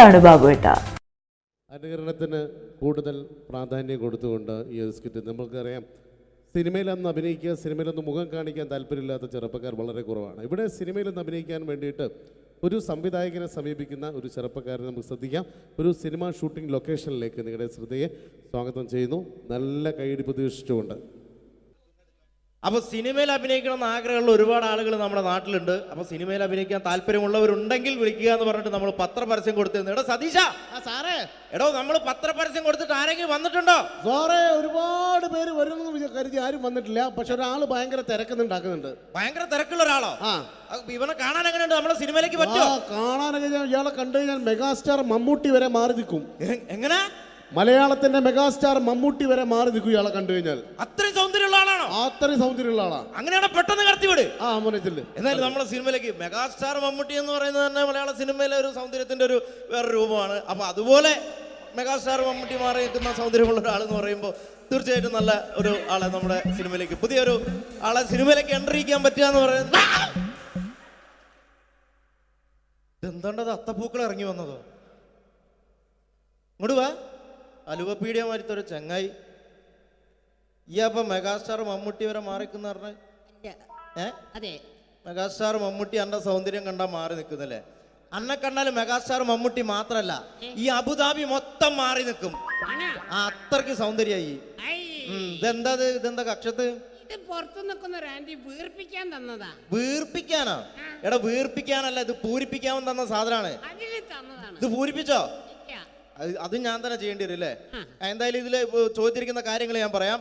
എന്താണ് ബാബുവേട്ട? അനുകരണത്തിന് കൂടുതൽ പ്രാധാന്യം കൊടുത്തുകൊണ്ട് ഈ ഒരു സ്കിറ്റ് നമുക്കറിയാം. സിനിമയിലൊന്ന് അഭിനയിക്കുക, സിനിമയിലൊന്ന് മുഖം കാണിക്കാൻ താല്പര്യമില്ലാത്ത ചെറുപ്പക്കാർ വളരെ കുറവാണ്. ഇവിടെ സിനിമയിലൊന്ന് അഭിനയിക്കാൻ വേണ്ടിയിട്ട് ഒരു സംവിധായകനെ സമീപിക്കുന്ന ഒരു ചെറുപ്പക്കാരനെ നമുക്ക് ശ്രദ്ധിക്കാം. ഒരു സിനിമ ഷൂട്ടിംഗ് ലൊക്കേഷനിലേക്ക് നിങ്ങളുടെ ശ്രദ്ധയെ സ്വാഗതം ചെയ്യുന്നു. നല്ല കൈയടി പ്രതീക്ഷിച്ചുകൊണ്ട്. അപ്പോൾ സിനിമയിൽ അഭിനയിക്കണമെന്ന് ആഗ്രഹമുള്ള ഒരുപാട് ആളുകൾ നമ്മുടെ നാട്ടിലുണ്ട്. അപ്പോൾ സിനിമയിൽ അഭിനയിക്കാൻ താല്പര്യമുള്ളവരുണ്ടെങ്കിൽ വിളിക്കുക എന്ന് പറഞ്ഞിട്ട് നമ്മൾ പത്രപരസ്യം കൊടുത്തിരുന്നു. എടോ സതീശ, സാറേ, എടോ നമ്മൾ പത്രപരസ്യം കൊടുത്തിട്ട് ആരെങ്കിലും വന്നിട്ടുണ്ടോ? സാറേ, ഒരുപാട് പേര് വരുമെന്ന് കരുതി ആരും വന്നിട്ടില്ല. പക്ഷെ ഒരാൾ ഭയങ്കര തിരക്കുന്നുണ്ടാക്കുന്നുണ്ട്. ഭയങ്കര തിരക്കുള്ള ഒരാളോ? ആ, ഇവനെ കാണാൻ എങ്ങനെയുണ്ട്? നമ്മളെ സിനിമയിലേക്ക് പറ്റുമോ? കാണാനൊക്കെ ഇയാളെ കണ്ടു കഴിഞ്ഞാൽ മെഗാസ്റ്റാർ മമ്മൂട്ടി വരെ മാറി നിൽക്കും. എങ്ങനെ? മലയാളത്തിന്റെ മെഗാസ്റ്റാർ മമ്മൂട്ടി വരെ മാറി നിൽക്കും ഇയാളെ കണ്ടു കഴിഞ്ഞാൽ. അത്രയും സൗന്ദര്യമുള്ള ആളാണോ? അത്രയും സൗന്ദര്യമുള്ള ആളാ. അങ്ങനെയാണ് പെട്ടെന്ന് കടത്തിവിട്. മോനത്തില് എന്നാലും നമ്മളെ സിനിമയിലേക്ക് മെഗാസ്റ്റാർ മമ്മൂട്ടി എന്ന് പറയുന്നത് തന്നെ മലയാള സിനിമയിലെ ഒരു സൗന്ദര്യത്തിന്റെ ഒരു വേറെ രൂപമാണ്. അപ്പൊ അതുപോലെ മെഗാസ്റ്റാർ മമ്മൂട്ടി മാറി നിൽക്കുന്ന സൗന്ദര്യമുള്ള ഒരാളെന്ന് പറയുമ്പോൾ തീർച്ചയായിട്ടും നല്ല ഒരു ആളെ നമ്മുടെ സിനിമയിലേക്ക്, പുതിയൊരു ആളെ സിനിമയിലേക്ക് എൻട്രി ചെയ്യാൻ പറ്റുക എന്ന് പറയുന്നത്. എന്താണ്ടത് അത്തപ്പൂക്കൾ ഇറങ്ങി വന്നതോ? ഇങ്ങോട്ട് വാ. അലുവപ്പീഡിയ മാറ്റൊരു ചങ്ങായി. ഈ അപ്പൊ മെഗാസ്റ്റാർ മമ്മൂട്ടി വരെ മാറിക്കുന്ന പറഞ്ഞ മെഗാസ്റ്റാർ മമ്മൂട്ടി അന്റെ സൗന്ദര്യം കണ്ടാ മാറി നിൽക്കുന്നല്ലേ? അന്നെ കണ്ടാലും മെഗാസ്റ്റാർ മമ്മൂട്ടി മാത്രല്ല, ഈ അബുദാബി മൊത്തം മാറി നിൽക്കും. അത്രയ്ക്ക് സൗന്ദര്യായി. ഇതെന്താ കക്ഷത്ത്? പുറത്തു നിൽക്കുന്ന ഒരു ആന്റി വീർപ്പിക്കാൻ തന്നതാ. വീർപ്പിക്കാനോ? എടാ വീർപ്പിക്കാനല്ല, ഇത് പൂരിപ്പിക്കാൻ തന്ന സാധനമാണ്. ഇത് പൂരിപ്പിച്ചോ? അത് ഞാൻ തന്നെ ചെയ്യേണ്ടി വരും അല്ലേ? എന്തായാലും ഇതില് ചോദിച്ചിരിക്കുന്ന കാര്യങ്ങൾ ഞാൻ പറയാം.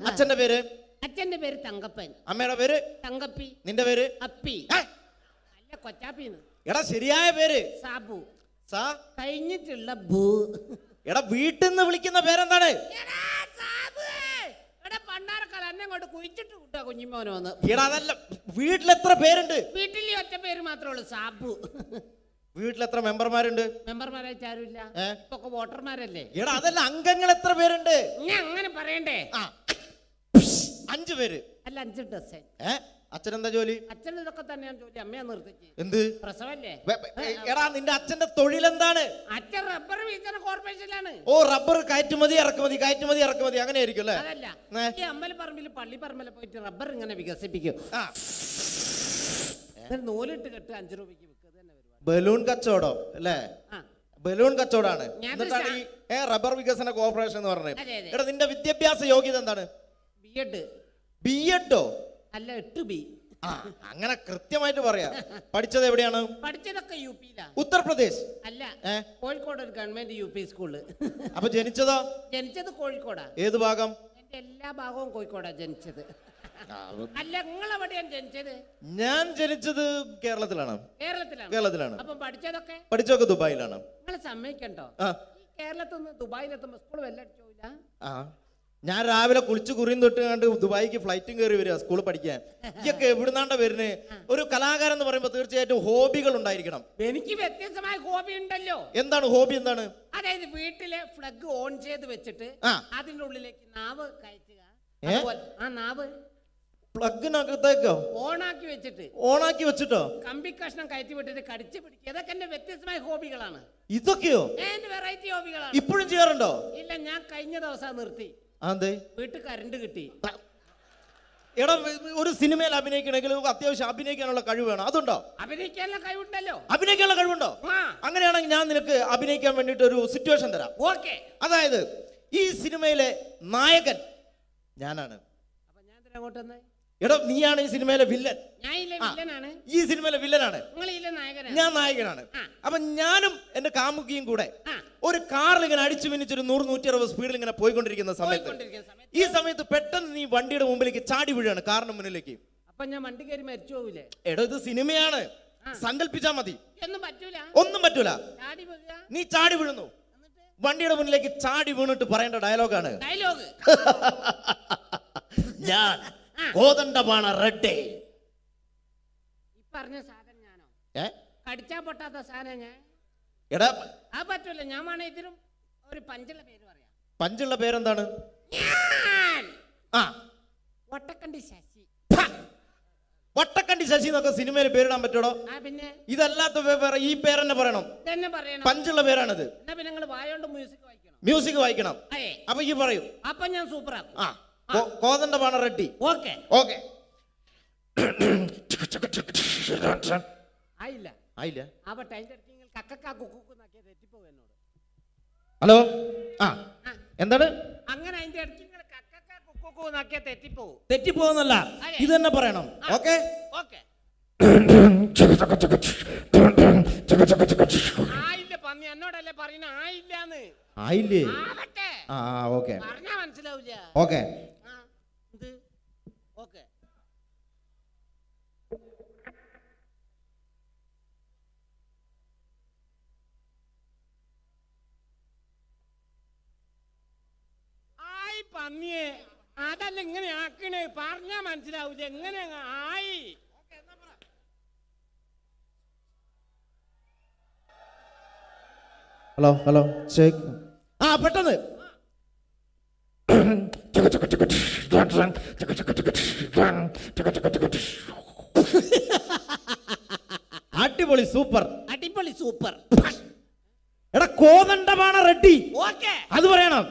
അച്ഛന്റെ പേര്? അച്ഛന്റെ പേര് തങ്കപ്പൻ. അമ്മയുടെ പേര്? തങ്കപ്പി. നിന്റെ പേര്? അപ്പി. അല്ല, കൊച്ചാപ്പിന്ന്. എടാ ശരിയായ പേര്? സാബു. സാ കഴിഞ്ഞിട്ടുള്ള ബൂ. എടാ വീട്ടിൽ നിന്ന് വിളിക്കുന്ന പേരെന്താണ്? പണ്ടാരക്കാലം എന്നെ കൊണ്ട് കുഴിച്ചിട്ട് വിട്ടാ കുഞ്ഞിമോനോന്ന്. എടാ അതല്ല, വീട്ടിലെത്ര പേരുണ്ട്? വീട്ടിൽ ഒറ്റ പേര് മാത്രമേ ഉള്ളൂ, സാബു. വീട്ടിലെത്ര മെമ്പർമാരുണ്ട്? മെമ്പർമാരായിട്ട് ആരുമില്ല, ഇപ്പൊക്കെ വോട്ടർമാരല്ലേ. എടാ അതല്ല, അംഗങ്ങൾ എത്ര പേരുണ്ട്? ഞാൻ അങ്ങനെ പറയണ്ടേ? 5 പേര്. അല്ല, 5 ഡസൻ. അച്ഛനെന്താ ജോലി? അച്ഛൻ ഇതൊക്കെ തന്നെയാണ് ജോലി. അമ്മയെ നിർത്തിച്ച്. എന്ത് പ്രസവല്ലേ? എടാ നിന്റെ അച്ഛന്റെ തൊഴിലെന്താണ്? അച്ഛൻ റബ്ബർ വികസന കോർപ്പറേഷനിലാണ്. ഓ, റബ്ബർ കയറ്റുമതി ഇറക്കുമതി, കയറ്റുമതി ഇറക്കുമതി, അങ്ങനെ ആയിരിക്കും അല്ലേ? അതല്ല, ഈ അമ്പലപ്പറമ്പിൽ പള്ളിപ്പറമ്പിൽ പോയിട്ട് റബ്ബർ ഇങ്ങനെ വികസിപ്പിക്കും. നൂലിട്ട് കെട്ട് 5 രൂപയ്ക്ക് വിൽക്കുക. ബലൂൺ കച്ചവടം അല്ലേ? ബലൂൺ കച്ചവടമാണ്. എന്നിട്ടാണ് ഈ റബ്ബർ വികസന കോർപ്പറേഷൻ എന്ന് പറഞ്ഞത്. എടാ നിന്റെ വിദ്യാഭ്യാസ യോഗ്യത എന്താണ്? ബിഎഡ്. ബിഎഡോ? അല്ല, 8B. അങ്ങനെ കൃത്യമായിട്ട് പറയാ. പഠിച്ചത് എവിടെയാണ്? പഠിച്ചതൊക്കെ യുപിയിലാണ്. ഉത്തർപ്രദേശ്? അല്ല, കോഴിക്കോട് ഒരു ഗവൺമെന്റ് UP സ്കൂള്. അപ്പൊ ജനിച്ചതോ? ജനിച്ചത് കോഴിക്കോടാ. ഏത് ഭാഗം? എന്റെ എല്ലാ ഭാഗവും കോഴിക്കോടാ ജനിച്ചത്. അല്ല, നിങ്ങൾ എവിടെയാണ് ജനിച്ചത്? ഞാൻ ജനിച്ചത് കേരളത്തിലാണ്. കേരളത്തിലാണ്. അപ്പൊ പഠിച്ചതൊക്കെ ദുബായിലാണ്. നിങ്ങൾ സമ്മതിക്കണ്ടോ? കേരളത്തിൽ നിന്ന് ദുബായിലെത്തുമ്പോ സ്കൂൾ വെല്ലടിച്ചോയില്ല. ഞാൻ രാവിലെ കുളിച്ച് കുറിയും തൊട്ട് കണ്ട് ദുബായിക്ക് ഫ്ലൈറ്റും കയറി വരിക സ്കൂളിൽ പഠിക്കാൻ. ഇതൊക്കെ എവിടുന്നാണ്ട വരുന്നത്? ഒരു കലാകാരൻ എന്ന് പറയുമ്പോൾ തീർച്ചയായിട്ടും ഹോബികൾ ഉണ്ടായിരിക്കണം. എനിക്ക് വ്യത്യസ്തമായ ഹോബി ഉണ്ടല്ലോ. എന്താണ് ഹോബി? എന്താണ്? അതായത് വീട്ടിലെ ഫ്ലഗ് ഓൺ ചെയ്ത് വെച്ചിട്ട് അതിന്റെ ഉള്ളിലേക്ക് നാവ് കയറ്റുക. നാവ് പ്ലഗിനകത്തേക്കോ ഓണാക്കി വെച്ചിട്ടോ കമ്പി കഷ്ണം കയറ്റി വിട്ടിട്ട് കടിച്ചു പിടിക്കുക. ഇതൊക്കെ എന്റെ വ്യത്യസ്തമായ ഹോബികളാണ്. ഇതൊക്കെയോ? വെറൈറ്റി ഹോബികളാണ്. ഇപ്പോഴും ചെയ്യാറുണ്ടോ? ഇല്ല, ഞാൻ കഴിഞ്ഞ ദിവസം നിർത്തി. വീട്ടിൽ കറണ്ട് കിട്ടി. എടാ, ഒരു സിനിമയിൽ അഭിനയിക്കണമെങ്കിൽ അത്യാവശ്യം അഭിനയിക്കാനുള്ള കഴിവ് വേണം. അതുണ്ടോ? അഭിനയിക്കാനുള്ള കഴിവുണ്ടല്ലോ. അഭിനയിക്കാനുള്ള കഴിവുണ്ടോ? അങ്ങനെയാണെങ്കിൽ ഞാൻ നിനക്ക് അഭിനയിക്കാൻ വേണ്ടിട്ട് ഒരു സിറ്റുവേഷൻ തരാം. ഓക്കെ. അതായത് ഈ സിനിമയിലെ നായകൻ ഞാനാണ്. അപ്പൊ ഞാൻ അങ്ങോട്ട് എടാ, നീയാണ് ഈ സിനിമയിലെ വില്ലൻ. ഈ സിനിമയിലെ വില്ലനാണ്. ഞാൻ നായകനാണ്. അപ്പൊ ഞാനും എന്റെ കാമുകിയും കൂടെ ഒരു കാറിൽ ഇങ്ങനെ അടിച്ചു മിനിച്ചൊരു 100-160 സ്പീഡിൽ ഇങ്ങനെ പോയിക്കൊണ്ടിരിക്കുന്ന സമയത്ത് ഈ സമയത്ത് പെട്ടെന്ന് നീ വണ്ടിയുടെ മുമ്പിലേക്ക് ചാടി വീഴാണ്, കാറിന് മുന്നിലേക്ക്. അപ്പൊ ഞാൻ വണ്ടി കയറി മരിച്ചു പോവില്ലേ? എടാ, ഇത് സിനിമയാണ്, സങ്കല്പിച്ചാ മതി. ഒന്നും പറ്റൂല. നീ ചാടി വീഴുന്നു, വണ്ടിയുടെ മുന്നിലേക്ക് ചാടി വീണിട്ട് പറയേണ്ട ഡയലോഗാണ്. ഞാൻ കോതണ്ടമാണ് റെഡ്ഡേ. പറഞ്ഞ സാധനം ഞാനോ? കടിച്ചാ പൊട്ടാത്ത സാധനം ഞാൻ. എടാ, ആ പറ്റൂല. ഞാൻ വേണേ ഇതിലും ഒരു പഞ്ചുള്ള പേര് പറയാം. പഞ്ചുള്ള പേരെന്താണ്? ഒട്ടക്കണ്ടി ശശി. വട്ടക്കണ്ടി ശശി എന്നൊക്കെ സിനിമയിൽ പേരിടാൻ പറ്റൂടോ? ആ പിന്നെ ഇതല്ലാത്ത വേറെ ഈ പേരെന്നെ പറയണം. തന്നെ പറയണം. പഞ്ചുള്ള പേരാണിത്. എന്നാ പിന്നെ നിങ്ങൾ വായോണ്ട് മ്യൂസിക് വായിക്കണം. മ്യൂസിക് വായിക്കണം. അതെ. അപ്പൊ ഈ പറയൂ. അപ്പൊ ഞാൻ സൂപ്പർ ആക്കും. ആ കോതണ്ടപാണ റെഡ്ഡി. ഓക്കെ. ഓക്കെ. ആയില്ല. ആയില്ല. ആവട്ടെ. അതിന്റെ അടുത്ത് നിങ്ങൾ കക്കക്കാ കുക്കുന്നാക്കിയ തെറ്റിപ്പോകും എന്നോട്. ഹലോ. ആ എന്താണ്? അങ്ങനെ അതിന്റെ അടുത്ത് നിങ്ങൾ കക്കക്കാ കുക്കുന്നാക്കിയ തെറ്റിപ്പോകും. തെറ്റിപ്പോകുന്നല്ല, ഇത് തന്നെ പറയണം. Okay okay. ആയില്ല പന്നി, എന്നോടല്ലേ പറയുന്ന ആയില്ലാന്ന്. ആയില്ലേ? ആവട്ടെ. ആ ഓക്കെ. പറഞ്ഞാ മനസ്സിലാവില്ല. ഓക്കെ. ഇത് ഓക്കെ. ആയി പന്നിയെ, അതല്ല ഇങ്ങനെ ആക്കണേ, പറഞ്ഞാ മനസ്സിലാവൂല. എങ്ങനെ ആയി? Hello hello check. ആ പെട്ടെന്ന്. അടിപൊളി, സൂപ്പർ. അടിപൊളി, സൂപ്പർ. എടാ കോതണ്ടപാണ റെഡ്ഡി. ഓക്കെ. അത് പറയണം.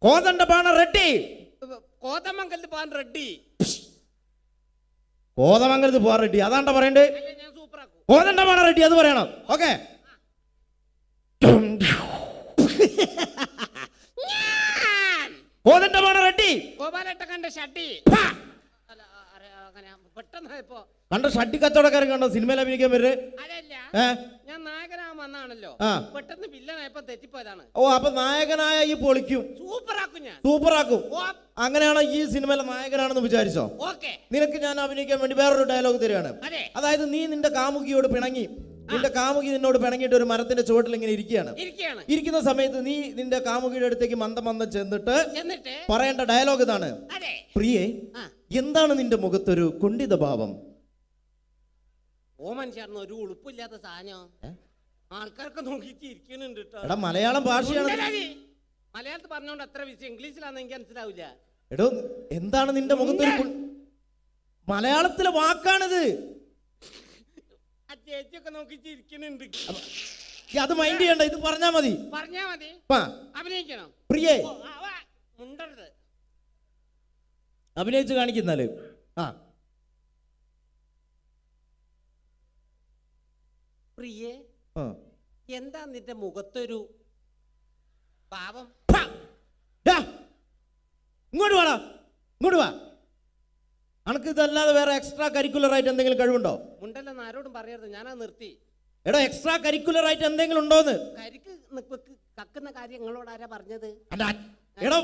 കോതണ്ടപാണ റെഡ്ഡി. കോതമംഗലത്ത് പോകാൻ റെഡ്ഡി. കോതമംഗലത്ത് പോവാൻ റെഡ്ഡി, അതാണ്ട പറയണ്ടേ? ഞാൻ സൂപ്പർ ആക്കും. കോതണ്ടപാണ റെഡ്ഡി, അത് പറയണം. ഓക്കെ. കോതണ്ടപാണ റെഡ്ഡി. ഗോപാലേട്ട കണ്ട ഷട്ടി. പെട്ടെന്ന് ഇപ്പോ കണ്ട ഷട്ടി കച്ചവടക്കാരൻ കണ്ടോ സിനിമയിൽ അഭിനയിക്കാൻ വരുന്നത്? അതല്ല, ഞാൻ നായകനാകാൻ വന്നാണല്ലോ. പെട്ടെന്ന് വില്ലനായപ്പോ തെറ്റിപ്പോയതാണ്. ഓ അപ്പൊ നായകനായ ഈ പൊളിക്കും. സൂപ്പർ ആക്കും ഞാൻ. സൂപ്പർ ആക്കും. അങ്ങനെയാണോ ഈ സിനിമയിലെ നായകനാണെന്ന് വിചാരിച്ചോ? ഓക്കെ. നിനക്ക് ഞാൻ അഭിനയിക്കാൻ വേണ്ടി വേറൊരു ഡയലോഗ് തരികയാണ്. അതെ. അതായത് നീ നിന്റെ കാമുകിയോട് പിണങ്ങി, നിന്റെ കാമുകി നിന്നോട് പിണങ്ങിയിട്ട് ഒരു മരത്തിന്റെ ചുവട്ടിൽ ഇങ്ങനെ ഇരിക്കുകയാണ്. ഇരിക്കുന്ന സമയത്ത് നീ നിന്റെ കാമുകിയുടെ അടുത്തേക്ക് മന്ദം ചെന്നിട്ട് പറയേണ്ട ഡയലോഗ് ഇതാണ്. പ്രിയേ, എന്താണ് നിന്റെ മുഖത്തൊരു കുണ്ഠിത ഭാവം? ഓമൻ ചേർന്ന് ഒരു ഉളുപ്പില്ലാത്ത സാധനം ആൾക്കാർക്ക് നോക്കിയിട്ട് ഇരിക്കുന്നുണ്ട്. എടാ മലയാളം ഭാഷയാണ്. മലയാളത്തിൽ പറഞ്ഞോണ്ട് അത്ര വിഷയം, ഇംഗ്ലീഷിലാന്ന് എനിക്ക് മനസ്സിലാവില്ല. എടോ എന്താണ് നിന്റെ മുഖത്തൊരു മലയാളത്തിലെ വാക്കാണിത്. ആ ചേച്ചിയൊക്കെ നോക്കിയിട്ട് ഇരിക്കുന്നുണ്ട്. അത് മൈൻഡ് ചെയ്യണ്ട, ഇത് പറഞ്ഞാ മതി. പറഞ്ഞാ മതി. അഭിനയിക്കണം. പ്രിയേ മുണ്ടരുത്. അഭിനയിച്ച് കാണിക്കുന്നാല്. പ്രിയേ, എന്താ നിന്റെ മുഖത്തൊരു പാവം? ഇങ്ങോട്ട് വാടാ, ഇങ്ങോട്ട് വാ. അനക്ക് ഇതല്ലാതെ വേറെ എക്സ്ട്രാ കരിക്കുലർ ആയിട്ട് എന്തെങ്കിലും കഴിവുണ്ടോ? മുണ്ടല്ലെന്ന് ആരോടും പറയരുത്, ഞാനാ നിർത്തി. എടോ എക്സ്ട്രാ കരിക്കുലർ ആയിട്ട് എന്തെങ്കിലും ഉണ്ടോന്ന്? കരിക്ക് കക്കുന്ന കാര്യം നിങ്ങളോട് ആരാ പറഞ്ഞത്? എടോ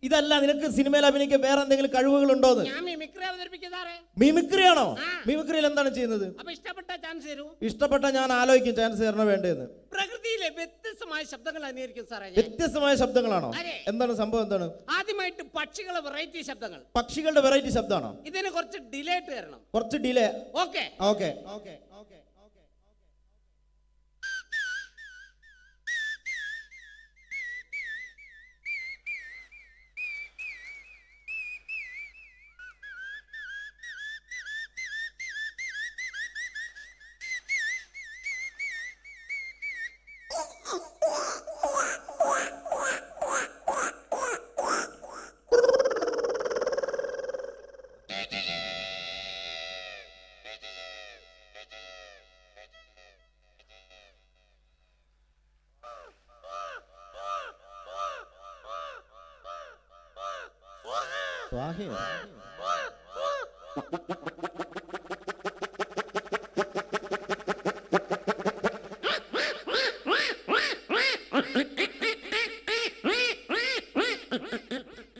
ഇതല്ല, നിനക്ക് സിനിമയിൽ അഭിനയിക്കാൻ വേറെ എന്തെങ്കിലും കഴിവുകൾ ഉണ്ടോന്ന്? ഞാൻ മിമിക്രി അവതരിപ്പിക്കുന്നതാറേ. മിമിക്രി ആണോ? മിമിക്രിയിൽ എന്താണ് ചെയ്യുന്നത്? അപ്പൊ ഇഷ്ടപ്പെട്ട ചാൻസ് തരൂ. ഇഷ്ടപ്പെട്ട ഞാൻ ആലോചിക്കും ചാൻസ് തരണോ വേണ്ടതെന്ന്. പ്രകൃതിയിലെ വ്യത്യസ്തമായ ശബ്ദങ്ങൾ അനുകരിക്കും സാറേ. വ്യത്യസ്തമായ ശബ്ദങ്ങളാണോ? എന്താണ് സംഭവം? എന്താണ്? ആദ്യമായിട്ട് പക്ഷികളെ വെറൈറ്റി ശബ്ദങ്ങൾ. പക്ഷികളുടെ വെറൈറ്റി ശബ്ദമാണോ? ഇതിന് കുറച്ച് ഡിലേ ആയിട്ട് തരണം. കുറച്ച് delay. Okay okay okay okay. സ്വാഹയോ?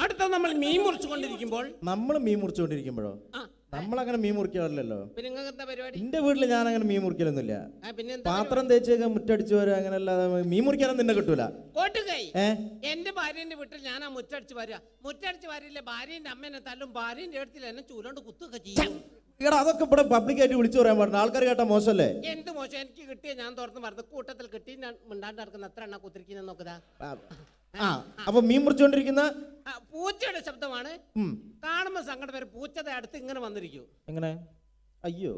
അടുത്ത നമ്മൾ മീൻ മുറിച്ചുകൊണ്ടിരിക്കുമ്പോൾ നമ്മളങ്ങനെ മീൻ മുറിക്കാറില്ലല്ലോ. പിന്നെ നിങ്ങൾക്ക് എന്താ പരിപാടി? എന്റെ വീട്ടില് ഞാൻ അങ്ങനെ മീൻ മുറിക്കലൊന്നുമില്ല. പാത്രം തേച്ചൊക്കെ മുറ്റടിച്ചു വരാ, അങ്ങനെ അല്ലാതെ മീൻ മുറിക്കാനൊന്നും നിന്നെ കിട്ടൂല. എന്റെ ഭാര്യന്റെ വീട്ടിൽ ഞാൻ ആ മുറ്റടിച്ച് വരിക. മുറ്റടിച്ച് വരില്ല, ഭാര്യന്റെ അമ്മേനെ തല്ലും, ഭാര്യന്റെ അടുത്തിൽ എന്നെ ചൂലോണ്ട് കുത്തൊക്കെ ചെയ്യും. എടാ അതൊക്കെ ഇവിടെ പബ്ലിക്കായിട്ട് വിളിച്ചു പറയാൻ പാടില്ല, ആൾക്കാർ കേട്ടാ മോശമല്ലേ? എന്ത് മോശം, എനിക്ക് കിട്ടിയ ഞാൻ തുറന്ന് പറഞ്ഞു, കൂട്ടത്തിൽ കിട്ടി ഞാൻ മിണ്ടാണ്ട് നടക്കുന്ന എത്ര എണ്ണ കുത്തിരിക്കുന്ന നോക്കുതാ. ആ അപ്പൊ മീൻ മുറിച്ചോണ്ടിരിക്കുന്ന പൂച്ചയുടെ ശബ്ദമാണ്. കാണുമ്പോ സങ്കടം വരെ, പൂച്ചയുടെ അടുത്ത് ഇങ്ങനെ വന്നിരിക്കും. എങ്ങനെ? അയ്യോ,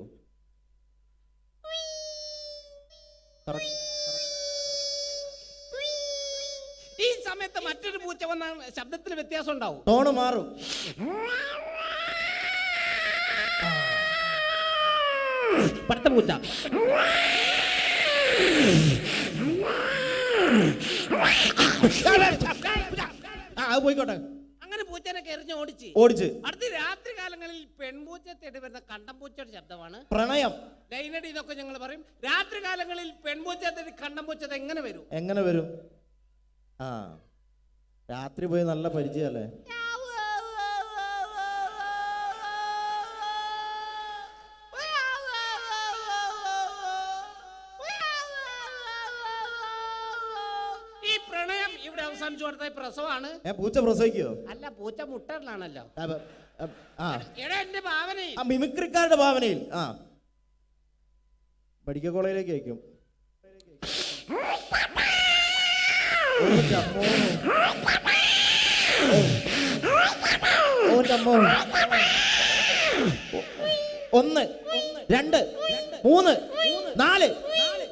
ഈ സമയത്ത് മറ്റൊരു പൂച്ച വന്ന ശബ്ദത്തിൽ വ്യത്യാസം ഉണ്ടാവും, ടോണ് മാറും. പടുത്ത പൂച്ച. പോയിക്കോട്ടെ. അങ്ങനെ പൂച്ചനെ എറിഞ്ഞ് ഓടിച്ച് അടുത്ത രാത്രി കാലങ്ങളിൽ പെൺപൂച്ച തേടി വരുന്ന കണ്ടംപൂച്ചയുടെ ശബ്ദമാണ് പ്രണയം. ലൈനടി എന്നൊക്കെ ഞങ്ങൾ പറയും. രാത്രി കാലങ്ങളിൽ പെൺപൂച്ച തേടി കണ്ടംപൂച്ച എങ്ങനെ വരും? എങ്ങനെ വരും? ആ രാത്രി പോയി നല്ല പരിചയല്ലേ? ഈ പ്രണയം ഇവിടെ അവസാനിച്ചു. അടുത്ത പ്രസവമാണ്. പൂച്ച പ്രസവിക്കോ? അല്ല, പൂച്ച മുട്ടലാണല്ലോ. എടാ എന്റെ ഭാവനയിൽ, മിമിക്രിക്കാരുടെ ഭാവനയിൽ മെഡിക്കൽ കോളേജിലേക്ക് അയക്കും. ഒന്ന്, രണ്ട്, മൂന്ന്, നാല്,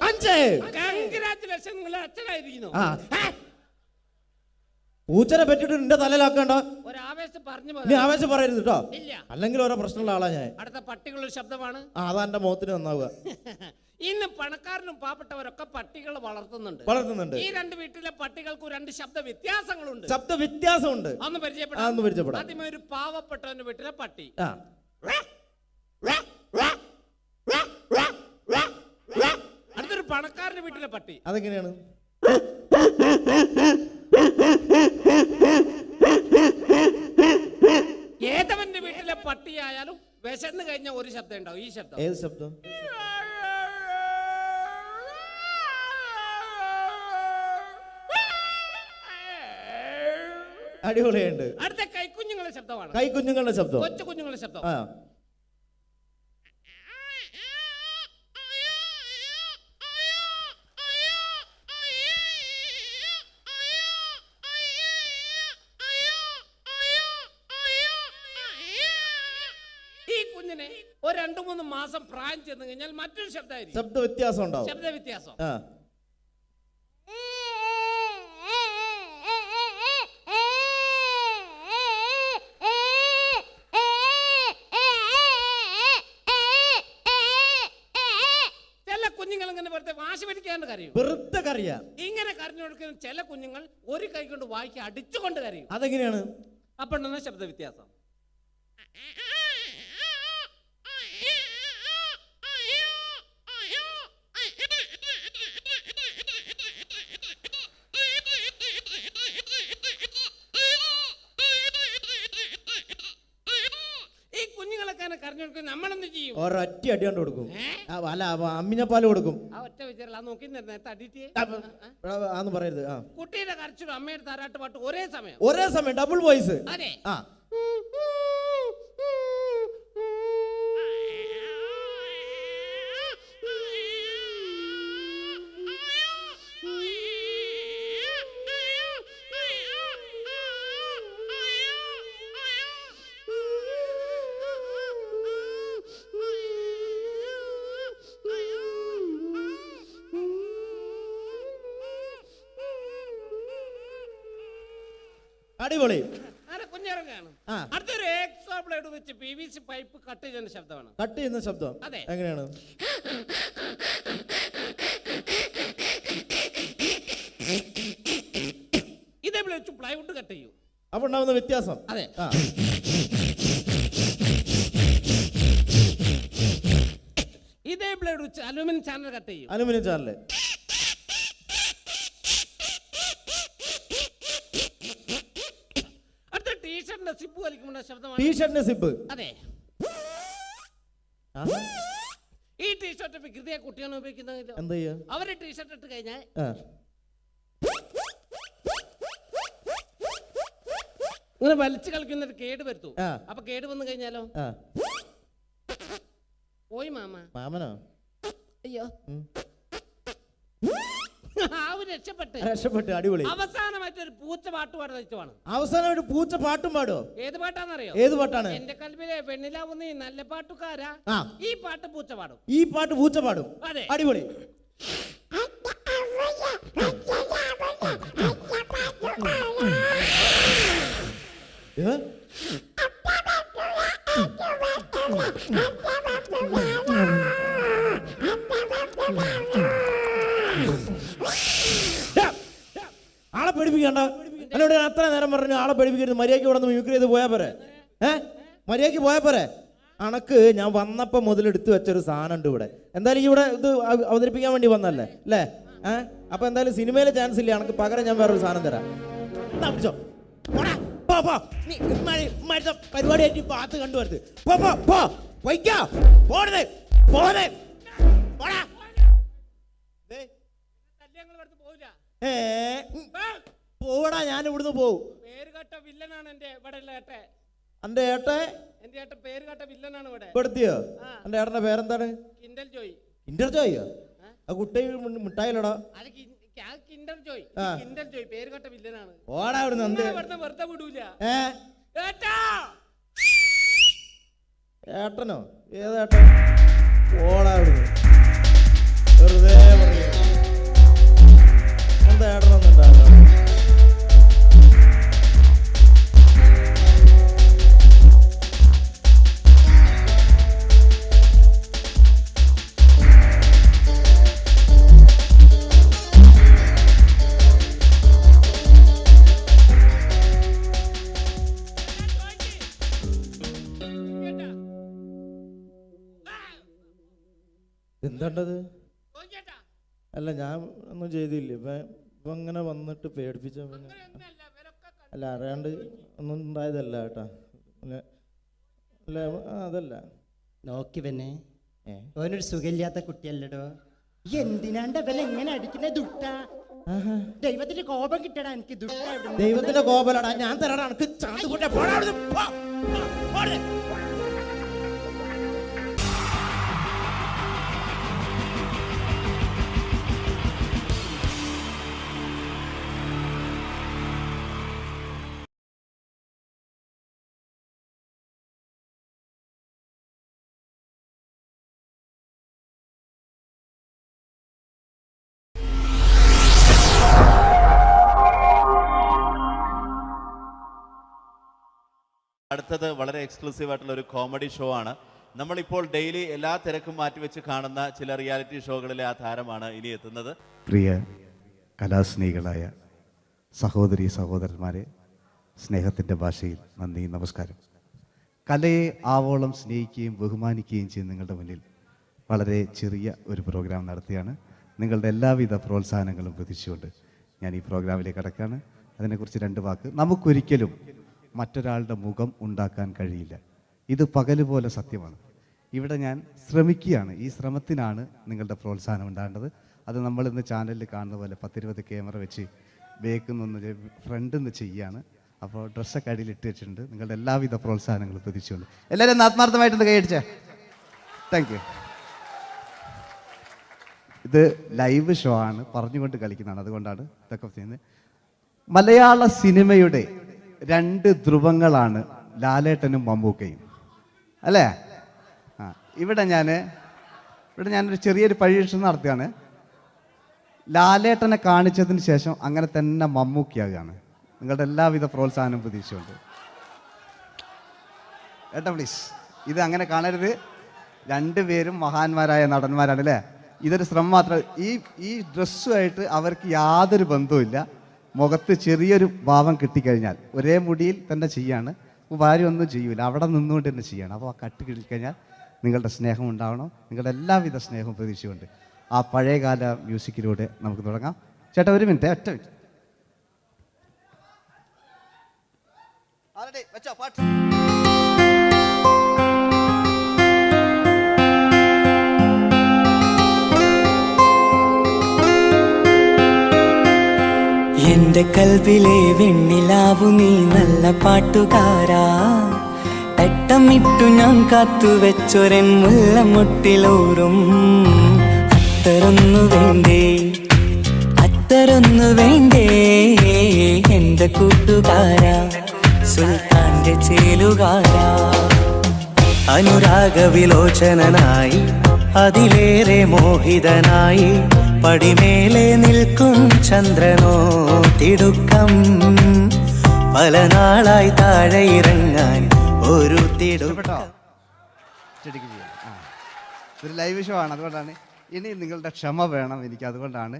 അഞ്ച്. കൺഗ്രാറ്റുലേഷൻ, നിങ്ങൾ അച്ഛനായിരിക്കുന്നു. പൂച്ചനെ പറ്റിട്ട് നിന്റെ തലയിലാക്കണ്ട. ഒരാവേശം പറഞ്ഞു, നീ ആവേശം പറയരുത് കേട്ടോ, ഇല്ല. അല്ലെങ്കിൽ ഓരോ പ്രശ്നമുള്ള ആളാ ഞാൻ. അടുത്ത പട്ടികളുടെ ശബ്ദമാണ്. അതാ എന്റെ മുഖത്തിന് നന്നാവുക. ഇന്ന് പണക്കാരനും പാവപ്പെട്ടവരൊക്കെ പട്ടികൾ വളർത്തുന്നുണ്ട്. ഈ രണ്ട് വീട്ടിലെ പട്ടികൾക്ക് രണ്ട് ശബ്ദ വ്യത്യാസങ്ങളുണ്ട്. ശബ്ദ വ്യത്യാസമുണ്ട്. ഒന്ന് പരിചയപ്പെടാം. ആദ്യമേ ഒരു പാവപ്പെട്ടവന്റെ വീട്ടിലെ പട്ടി. അടുത്തൊരു പണക്കാരന്റെ വീട്ടിലെ പട്ടി. അതെങ്ങനെയാണ്? ഏതവന്റെ വീട്ടിലെ പട്ടിയായാലും വിശന്ന് കഴിഞ്ഞ ഒരു ശബ്ദം ഉണ്ടാവും. ഈ ശബ്ദം. ഏത് ശബ്ദം? അടിപൊളിയുണ്ട്. അടുത്ത കൈക്കുഞ്ഞുങ്ങളുടെ ശബ്ദമാണ്. കൈക്കുഞ്ഞുങ്ങളുടെ ശബ്ദം, കൊച്ചു കുഞ്ഞുങ്ങളുടെ ശബ്ദം. ഈ കുഞ്ഞിനെ ഒരു 2-3 മാസം പ്രായം ചെന്ന് കഴിഞ്ഞാൽ മറ്റൊരു ശബ്ദമായിരിക്കും. ശബ്ദ വ്യത്യാസം ഉണ്ടാവും. ശബ്ദ വ്യത്യാസം. വെറുതെ കറിയാ. ഇങ്ങനെ കരഞ്ഞു കൊടുക്കുന്ന ചില കുഞ്ഞുങ്ങൾ ഒരു കൈ കൊണ്ട് വായിക്ക് അടിച്ചുകൊണ്ട് കരയും. അതെങ്ങനെയാണ്? അപ്പൊ ശബ്ദ വ്യത്യാസം. ഈ കുഞ്ഞുങ്ങളൊക്കെ കരഞ്ഞു കൊടുക്കും. നമ്മളെന്ത് ചെയ്യും? ഒരൊറ്റ അടി കൊണ്ട് കൊടുക്കും. അല്ല, അമ്മിഞ്ഞപ്പാല് കൊടുക്കും. ആ ഒറ്റ വിചാരം നോക്കി തടിയിട്ട് ആന്ന് പറയരുത്. കുട്ടിയുടെ കരച്ചിലും അമ്മയുടെ താരാട്ട് പാട്ട് ഒരേ സമയം ഡബിൾ വോയിസ്. അതെ. അടിപൊളി. കുഞ്ഞിറങ്ങാണ്. അടുത്തൊരു എക്സോ ബ്ലേഡ് വെച്ച് PVC പൈപ്പ് കട്ട് ചെയ്യുന്ന ശബ്ദമാണ്. കട്ട് ചെയ്യുന്ന ശബ്ദം. അതെ. എങ്ങനെയാണ്? ഇതേപോലെ വെച്ച് പ്ലൈവുഡ് കട്ട് ചെയ്യും. അപ്പൊ ഉണ്ടാവുന്ന വ്യത്യാസം. അതെ. ഇതേ ബ്ലേഡ് വെച്ച് അലുമിനിയം ചാനൽ കട്ട് ചെയ്യും. Aluminium channel. സിബ് വലിക്കുമ്പോൾ ശബ്ദമാണ്. ടീഷർട്ടിന്റെ സിബ്. അതെ. ഈ ടീഷർട്ട് വികൃതിയെ കുട്ടിയാണ് ഉപയോഗിക്കുന്നത്. എന്താ ചെയ്യാ? അവര് ടീഷർട്ട് ഇട്ട് കഴിഞ്ഞാൽ ഇങ്ങനെ വലിച്ചു കളിക്കുന്നത് കേട് വരുത്തും. അപ്പൊ കേട് വന്നു കഴിഞ്ഞാലോ പോയി മാമ. മാമനോ? അയ്യോ രക്ഷപ്പെട്ട്. അടിപൊളി. അവസാനമായിട്ടൊരു പൂച്ച പാട്ട് പാടാൻ വെച്ചാണ്. അവസാനമായിട്ട് പൂച്ച പാട്ടും പാടോ? ഏത് പാട്ടാന്നറിയോ? ഏത് പാട്ടാണ്? എന്റെ കൽവിലെ പെണ്ണിലാവുന്ന ഈ നല്ല പാട്ടുകാരാ. ഈ പാട്ട് പൂച്ച പാടും. ഈ പാട്ട് പൂച്ച പാടും. അതെ. അടിപൊളി. ആളെ പേടിപ്പിക്കണ്ട. എന്നോട് ഞാൻ അത്ര നേരം പറഞ്ഞു ആളെ പേടിപ്പിക്കരുത്, മര്യാദയ്ക്ക് ഇവിടെ നിന്ന് മ്യൂക്രി ചെയ്ത് പോയാ പോരെ. മര്യാദയ്ക്ക് പോയാ പോരെ. അണക്ക് ഞാൻ വന്നപ്പോ മുതൽ എടുത്തു വെച്ചൊരു സാധനം ഉണ്ട് ഇവിടെ. എന്തായാലും ഇവിടെ ഇത് അവതരിപ്പിക്കാൻ വേണ്ടി വന്നല്ലേ അല്ലേ? അപ്പൊ എന്തായാലും സിനിമയിലെ ചാൻസ് ഇല്ല. അണക്ക് പകരം ഞാൻ വേറൊരു സാധനം തരാം. പരിപാടിയായിട്ട് പാത്ത് കണ്ടുവരുത്. പോവടാ, ഞാൻ ഇവിടുന്ന് പോവും. പേരുകേട്ട വില്ലനാണ് എന്റെ ഇവിടെ ഏട്ടെ. എന്റെ ഏട്ടെ? എന്റെ ഏട്ട പേരുകേട്ട വില്ലനാണ് ഇവിടെ. പെടുത്തിയോ? എന്റെ ഏട്ടന്റെ പേരെന്താണ്? Kindle Joy. കിൻഡർ ജോയോ? ആ കുട്ടി മിഠായിലടാ. Kinder Joy. കിൻഡൽ ജോയ് പേരുകേട്ട വില്ലനാണ്. ഓടാ ഇവിടുന്ന്. വെറുതെ വിടൂല. ഏട്ടനോ? ഏതേട്ടൻ? ഓടാ ഇവിടുന്ന്. വെറുതെ പറയാ. എന്താ ഏട്ടനൊന്നും ഉണ്ടാവില്ല. എന്താണ്ടത്? അല്ല ഞാൻ ഒന്നും ചെയ്തില്ല. ഇപ്പൊ ഇങ്ങനെ വന്നിട്ട് പേടിപ്പിച്ച. അല്ല അറിയാണ്ട് ഒന്നും ഉണ്ടായതല്ല കേട്ടാ. അല്ല അതല്ല. നോക്കി പിന്നെ ഓനൊരു സുഖമില്ലാത്ത കുട്ടിയല്ലടോ. എന്തിനാണ്ട് അവനെ എങ്ങനെ അടിക്കുന്ന ദുട്ട? ദൈവത്തിന്റെ കോപം കിട്ടടാ എനിക്ക്. ദുട്ട ദൈവത്തിന്റെ കോപലടാ. ഞാൻ തരാടാ എനിക്ക് ചാന്ത് കൂട്ടെ. അടുത്തത് വളരെ എക്സ്ക്ലൂസീവ് ആയിട്ടുള്ള ഒരു കോമഡി ഷോ ആണ്. നമ്മളിപ്പോൾ ഡെയിലി എല്ലാ തിരക്കും മാറ്റിവെച്ച് കാണുന്ന ചില റിയാലിറ്റി ഷോകളിലെ ആ താരമാണ് ഇനി എത്തുന്നത്. പ്രിയ കലാസ്നേഹികളായ സഹോദരി സഹോദരന്മാരെ, സ്നേഹത്തിൻ്റെ ഭാഷയിൽ നന്ദി, നമസ്കാരം. കലയെ ആവോളം സ്നേഹിക്കുകയും ബഹുമാനിക്കുകയും ചെയ്യുന്ന നിങ്ങളുടെ മുന്നിൽ വളരെ ചെറിയ ഒരു പ്രോഗ്രാം നടത്തിയാണ്. നിങ്ങളുടെ എല്ലാവിധ പ്രോത്സാഹനങ്ങളും പ്രതീക്ഷിച്ചുകൊണ്ട് ഞാൻ ഈ പ്രോഗ്രാമിലേക്ക് കടക്കുകയാണ്. അതിനെക്കുറിച്ച് രണ്ട് വാക്ക്. നമുക്കൊരിക്കലും മറ്റൊരാളുടെ മുഖം ഉണ്ടാക്കാൻ കഴിയില്ല. ഇത് പകല് പോലെ സത്യമാണ്. ഇവിടെ ഞാൻ ശ്രമിക്കുകയാണ്. ഈ ശ്രമത്തിനാണ് നിങ്ങളുടെ പ്രോത്സാഹനം ഉണ്ടാകേണ്ടത്. അത് നമ്മളിന്ന് ചാനലിൽ കാണുന്ന പോലെ 10-20 ക്യാമറ വെച്ച് ബേക്കുന്നൊന്ന് ഫ്രണ്ടിൽ നിന്ന് ചെയ്യുകയാണ്. അപ്പോൾ ഡ്രസ്സൊക്കെ അടിയിൽ ഇട്ട് വെച്ചിട്ടുണ്ട്. നിങ്ങളുടെ എല്ലാവിധ പ്രോത്സാഹനങ്ങളും പ്രതീക്ഷിച്ചുകൊണ്ട് എല്ലാവരും ആത്മാർത്ഥമായിട്ടൊന്ന് കൈയടിച്ചേ. Thank you. ഇത് ലൈവ് ഷോ ആണ്, പറഞ്ഞുകൊണ്ട് കളിക്കുന്നതാണ്. അതുകൊണ്ടാണ് ഇതൊക്കെ ചെയ്യുന്നത്. മലയാള സിനിമയുടെ 2 ധ്രുവങ്ങളാണ് ലാലേട്ടനും മമ്മൂക്കയും, അല്ലേ? ഇവിടെ ഞാനൊരു ചെറിയൊരു പരീക്ഷണം നടത്തുകയാണ്. ലാലേട്ടനെ കാണിച്ചതിന് ശേഷം അങ്ങനെ തന്നെ മമ്മൂക്കയാകുകയാണ്. നിങ്ങളുടെ എല്ലാവിധ പ്രോത്സാഹനം പ്രതീക്ഷിച്ചുകൊണ്ട്. ഏട്ടാ പ്ലീസ്, ഇത് അങ്ങനെ കാണരുത്. 2 പേരും മഹാന്മാരായ നടന്മാരാണ്, അല്ലേ? ഇതൊരു ശ്രമം മാത്രം. ഈ ഡ്രസ്സുമായിട്ട് അവർക്ക് യാതൊരു ബന്ധവുമില്ല. മുഖത്ത് ചെറിയൊരു ഭാവം കിട്ടിക്കഴിഞ്ഞാൽ ഒരേ മുടിയിൽ തന്നെ ചെയ്യാണ്. ഭാര്യ ഒന്നും ചെയ്യൂല, അവിടെ നിന്നുകൊണ്ട് തന്നെ ചെയ്യണം. അപ്പോൾ ആ കട്ട് കിട്ടിക്കഴിഞ്ഞാൽ നിങ്ങളുടെ സ്നേഹം ഉണ്ടാവണം. നിങ്ങളുടെ എല്ലാവിധ സ്നേഹവും പ്രതീക്ഷിച്ചുകൊണ്ട് ആ പഴയകാല മ്യൂസിക്കിലൂടെ നമുക്ക് തുടങ്ങാം. ചേട്ടാ ഒരു മിനിറ്റ്, ഒറ്റ മിനിറ്റ്. എന്റെ കൽവിലെ വെണ്ണിലാവു നീ നല്ല പാട്ടുകാരാ, എട്ടമിട്ടു ഞാൻ കാത്തുവെച്ചൊരൻ മുല്ലമുട്ടിലൂറും അത്തരൊന്നു വേണ്ടേ, അത്തരൊന്നു വേണ്ടേ എന്റെ കൂട്ടുകാരാ, സുൽത്താന്റെ ചേലുകാരാ. അനുരാഗവിലോചനായി അതിലേറെ മോഹിതനായി പടിമേലെ നിൽക്കും ചന്ദ്രനോ തിടുക്കം, പല നാളായി താഴെ ഇറങ്ങാൻ ഒരു തിടുക്കം. ഇതൊരു ലൈവ് ഷോ ആണ്, അതുകൊണ്ടാണ് ഇനി നിങ്ങളുടെ ക്ഷമ വേണം എനിക്ക്. അതുകൊണ്ടാണ്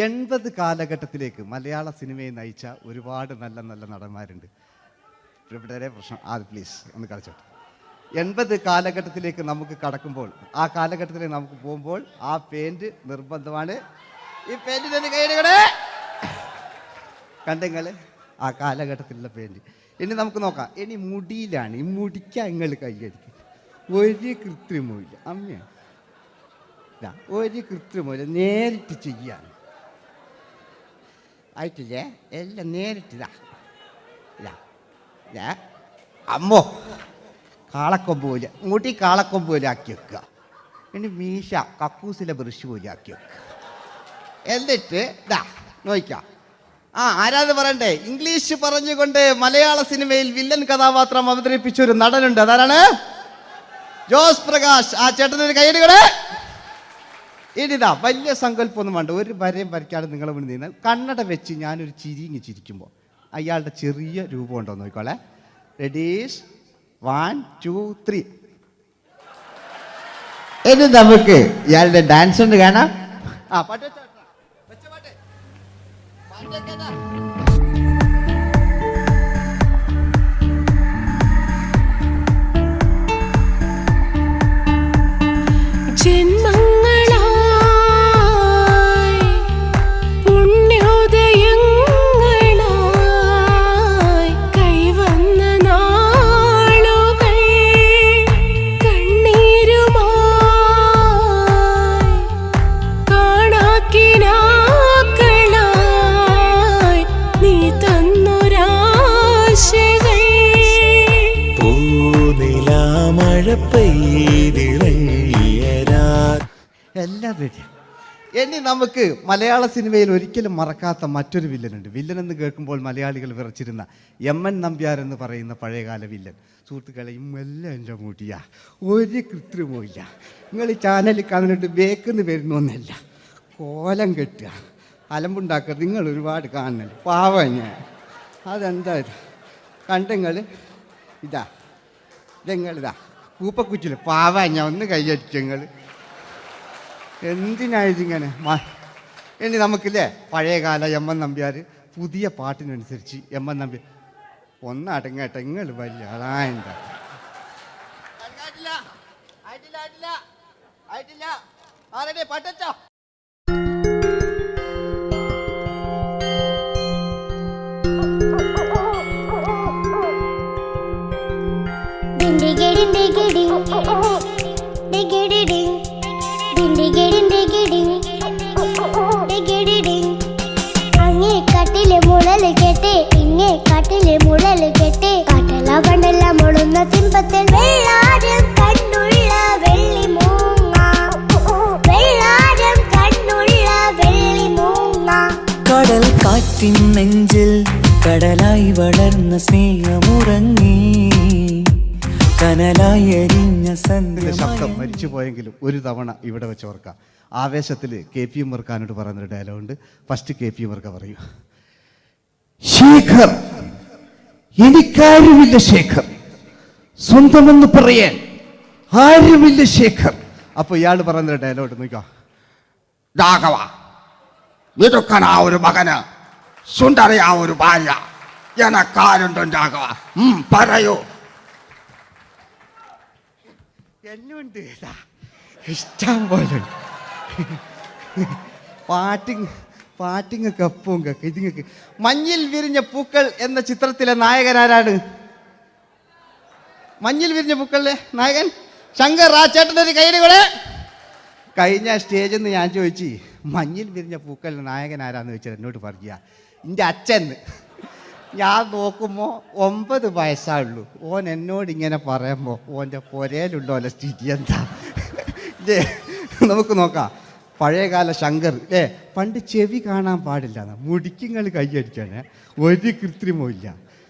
80 കാലഘട്ടത്തിലേക്ക് മലയാള സിനിമയെ നയിച്ച ഒരുപാട് നല്ല നല്ല നടന്മാരുണ്ട്. ഇവിടെ പ്രശ്നം പ്ലീസ് ഒന്ന് കളിച്ചോട്ടെ. 80 കാലഘട്ടത്തിലേക്ക് നമുക്ക് കടക്കുമ്പോൾ, ആ കാലഘട്ടത്തിലേക്ക് നമുക്ക് പോകുമ്പോൾ ആ പെയിന്റ് നിർബന്ധമാണ്. ഈ പെയിന്റിന് കൈയുടെ കണ്ടെങ്കിൽ ആ കാലഘട്ടത്തിലുള്ള പെയിന്റ്. ഇനി നമുക്ക് നോക്കാം. ഇനി മുടിയിലാണ്. ഈ മുടിക്ക് നിങ്ങൾ കൈയടിക്കും. ഒരു കൃത്രിമമില്ല അമ്മയാണ്, ഒരു കൃത്രിമമില്ല, നേരിട്ട് ചെയ്യാൻ ആയിട്ടില്ലേ? എല്ലാം നേരിട്ടിതാ അമ്മോ കാളക്കൊമ്പ് പോലെ മുടി കാളക്കൊമ്പ് പോലെ ആക്കി വെക്കുക. ഇനി മീശ കക്കൂസിലെ ബ്രഷ് പോലെ ആക്കി വെക്കുക. എന്നിട്ട് നോക്കാം. ആരാത് പറയണ്ടേ? ഇംഗ്ലീഷ് പറഞ്ഞുകൊണ്ട് മലയാള സിനിമയിൽ വില്ലൻ കഥാപാത്രം അവതരിപ്പിച്ച ഒരു നടനുണ്ട്. അതാരാണ്? ജോസ് പ്രകാശ്. ആ ചേട്ടനൊരു കൈയടികളെ. ഇനിതാ വലിയ സങ്കല്പമൊന്നും വേണ്ട, ഒരു വരയും വരയ്ക്കാതെ നിങ്ങളെ മുന്നിൽ നിന്ന് കണ്ണട വെച്ച് ഞാനൊരു ചിരിങ്ങി ചിരിക്കുമ്പോൾ അയാളുടെ ചെറിയ രൂപം ഉണ്ടോ നോക്കിക്കോളെ. റെഡീസ് 1 2 3. ഇനി നമുക്ക് ഇയാളുടെ ഡാൻസ് ഉണ്ട് കാണാം. പാട്ട് എല്ലാം റെഡി. ഇനി നമുക്ക് മലയാള സിനിമയിൽ ഒരിക്കലും മറക്കാത്ത മറ്റൊരു വില്ലനുണ്ട്. വില്ലൻ എന്ന് കേൾക്കുമ്പോൾ മലയാളികൾ വിറച്ചിരുന്ന MN നമ്പ്യാർ എന്ന് പറയുന്ന പഴയകാല വില്ലൻ. സുഹൃത്തുക്കളെ, എല്ലാം എൻ്റെ മുടിയാ, ഒരു കൃത്രിമമില്ല. നിങ്ങൾ ഈ ചാനലിൽ കാണുന്നിട്ട് ബേക്കെന്ന് വരുന്നൊന്നല്ല, കോലം കെട്ടുക, അലമ്പുണ്ടാക്കുക. നിങ്ങൾ ഒരുപാട് കാണുന്നുണ്ട്. പാവം ഞാൻ. അതെന്താ കണ്ടെങ്കിൽ ഇതെങ്ങളിതാ കൂപ്പക്കുറ്റില്ല. പാവം ഞാൻ ഒന്ന് കൈയടിച്ചങ്ങൾ. എന്തിനായതിങ്ങനെ? ഇനി നമുക്കില്ലേ പഴയകാല MN നമ്പ്യാർ പുതിയ പാട്ടിനനുസരിച്ച് MN നമ്പ്യാർ ഒന്ന് അടങ്ങട്ടെ. നിങ്ങൾ വലിയ അതായെന്താ പാട്ടോ. അങ്ങേ കാട്ടിലെ മുഴല് കേട്ട് ഇങ്ങേ കാട്ടിലെ മുഴല് കേട്ട് കാട്ടല പണ്ടല്ല മുളുന്ന സിംഹത്തിൽ വെള്ളാരം കണ്ണുള്ള വെള്ളി മൂങ്ങ, വെള്ളാരം കണ്ണുള്ള വെള്ളി മൂങ്ങ. കടൽ കാറ്റിൻ നെഞ്ചിൽ കടലായി വളർന്ന സ്നേഹമുറങ്ങി, കനലായി എരിഞ്ഞ ശബ്ദം മരിച്ചു പോയെങ്കിലും ഒരു തവണ ഇവിടെ വെച്ച് ഓർക്കാം. ആവേശത്തിൽ KP ഉമ്മർഖാനോട് പറയുന്നൊരു ഡയലോഗുണ്ട്. ഫസ്റ്റ് KP ഉമ്മർഖ പറയൂ. ശേഖർ, എനിക്കാരുമില്ല ശേഖർ, സ്വന്തമെന്ന് പറയാൻ ആരുമില്ല ശേഖർ. അപ്പൊ ഇയാൾ പറയുന്നൊരു ഡയലോഗ് നോക്കാം. രാഘവ, മിടുക്കനാ ഒരു മകന്, സുന്ദരയാ ഒരു ഭാര്യ, എനക്കാരുണ്ടോ രാഘവ? പറയൂ. എന്നുണ്ട് ഇഷ്ടം പോലെ പാട്ടിങ്ങൊക്കെ അപ്പവും കേക്ക് ഇതിങ്ങക്ക്. മഞ്ഞിൽ വിരിഞ്ഞ പൂക്കൾ എന്ന ചിത്രത്തിലെ നായകനാരാണ്? മഞ്ഞിൽ വിരിഞ്ഞ പൂക്കളിലെ നായകൻ ശങ്കർ. ആ ചേട്ടൻ്റെ ഒരു കൈയുടെ കഴിഞ്ഞ സ്റ്റേജിൽ നിന്ന് ഞാൻ ചോദിച്ചു മഞ്ഞിൽ വിരിഞ്ഞ പൂക്കളിലെ നായകൻ ആരാന്ന് ചോദിച്ചാൽ എന്നോട് പറയുക എൻ്റെ അച്ഛൻ. ഞാൻ നോക്കുമ്പോൾ 9 വയസ്സായുള്ളൂ. ഓൻ എന്നോട് ഇങ്ങനെ പറയുമ്പോൾ ഓൻ്റെ പൊരയിലുള്ള ഓലെ സ്ഥിതി എന്താ? ഇല്ലേ, നമുക്ക് നോക്കാം. പഴയകാല ശങ്കർ അല്ലേ, പണ്ട് ചെവി കാണാൻ പാടില്ല, മുടിക്കുങ്ങൾ കൈയടിക്കാണ്, ഒരു കൃത്രിമവും ഇല്ല.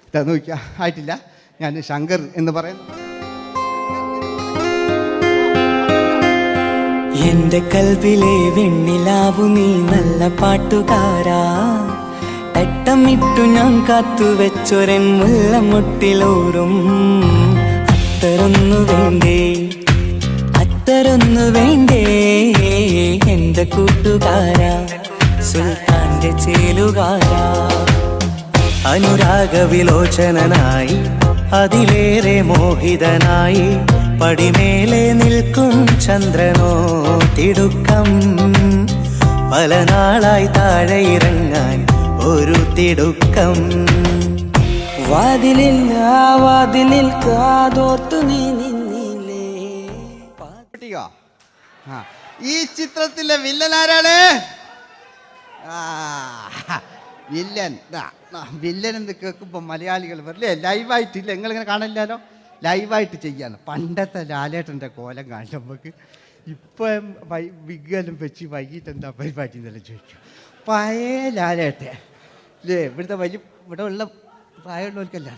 ഇതാ നോക്കിയാ, ആയിട്ടില്ല. ഞാൻ ശങ്കർ എന്ന് പറയുന്നു. എന്റെ കൽവിലെ വെണ്ണിലാവു നീ നല്ല പാട്ടുകാരാ, തട്ടമിട്ടു ഞാൻ കാത്തുവെച്ചൊരൻ മുല്ലമുട്ടിലോറും. അത്തരൊന്നു വേണ്ടേ, അത്തരൊന്നു വേണ്ടേ എന്റെ കൂട്ടുകാരാ, സുൽത്താന്റെ ചേലുകാരാ. അനുരാഗവിലോചനായി അതിലേറെ മോഹിതനായി പടിമേലെ നിൽക്കും ചന്ദ്രനോ തിടുക്കം. പല നാളായി താഴെ ഇറങ്ങാൻ ഒരു തിടുക്കം. വാതിലിൽ കാതോർത്തു നീ നിന്നില്ലേ. ഈ ചിത്രത്തിലെ വില്ലൻ ആരാണ്? വില്ലൻ വില്ലൻ എന്ന് കേൾക്കുമ്പോൾ മലയാളികൾ വരില്ലേ, ലൈവായിട്ടില്ല, നിങ്ങളിങ്ങനെ കാണില്ലല്ലോ, ലൈവായിട്ട് ചെയ്യാന്ന്. പണ്ടത്തെ ലാലേട്ടൻ്റെ കോലം കാണും നമുക്ക്. ഇപ്പം വിഗ്ഗെല്ലാം വെച്ച് വൈകിട്ട് എന്താ പരിപാടി എന്നെല്ലാം ചോദിക്കും. പഴയ ലാലേട്ടൻ അല്ലേ, ഇവിടുത്തെ ഇവിടെ ഉള്ള പ്രായമുള്ളവർക്കല്ല,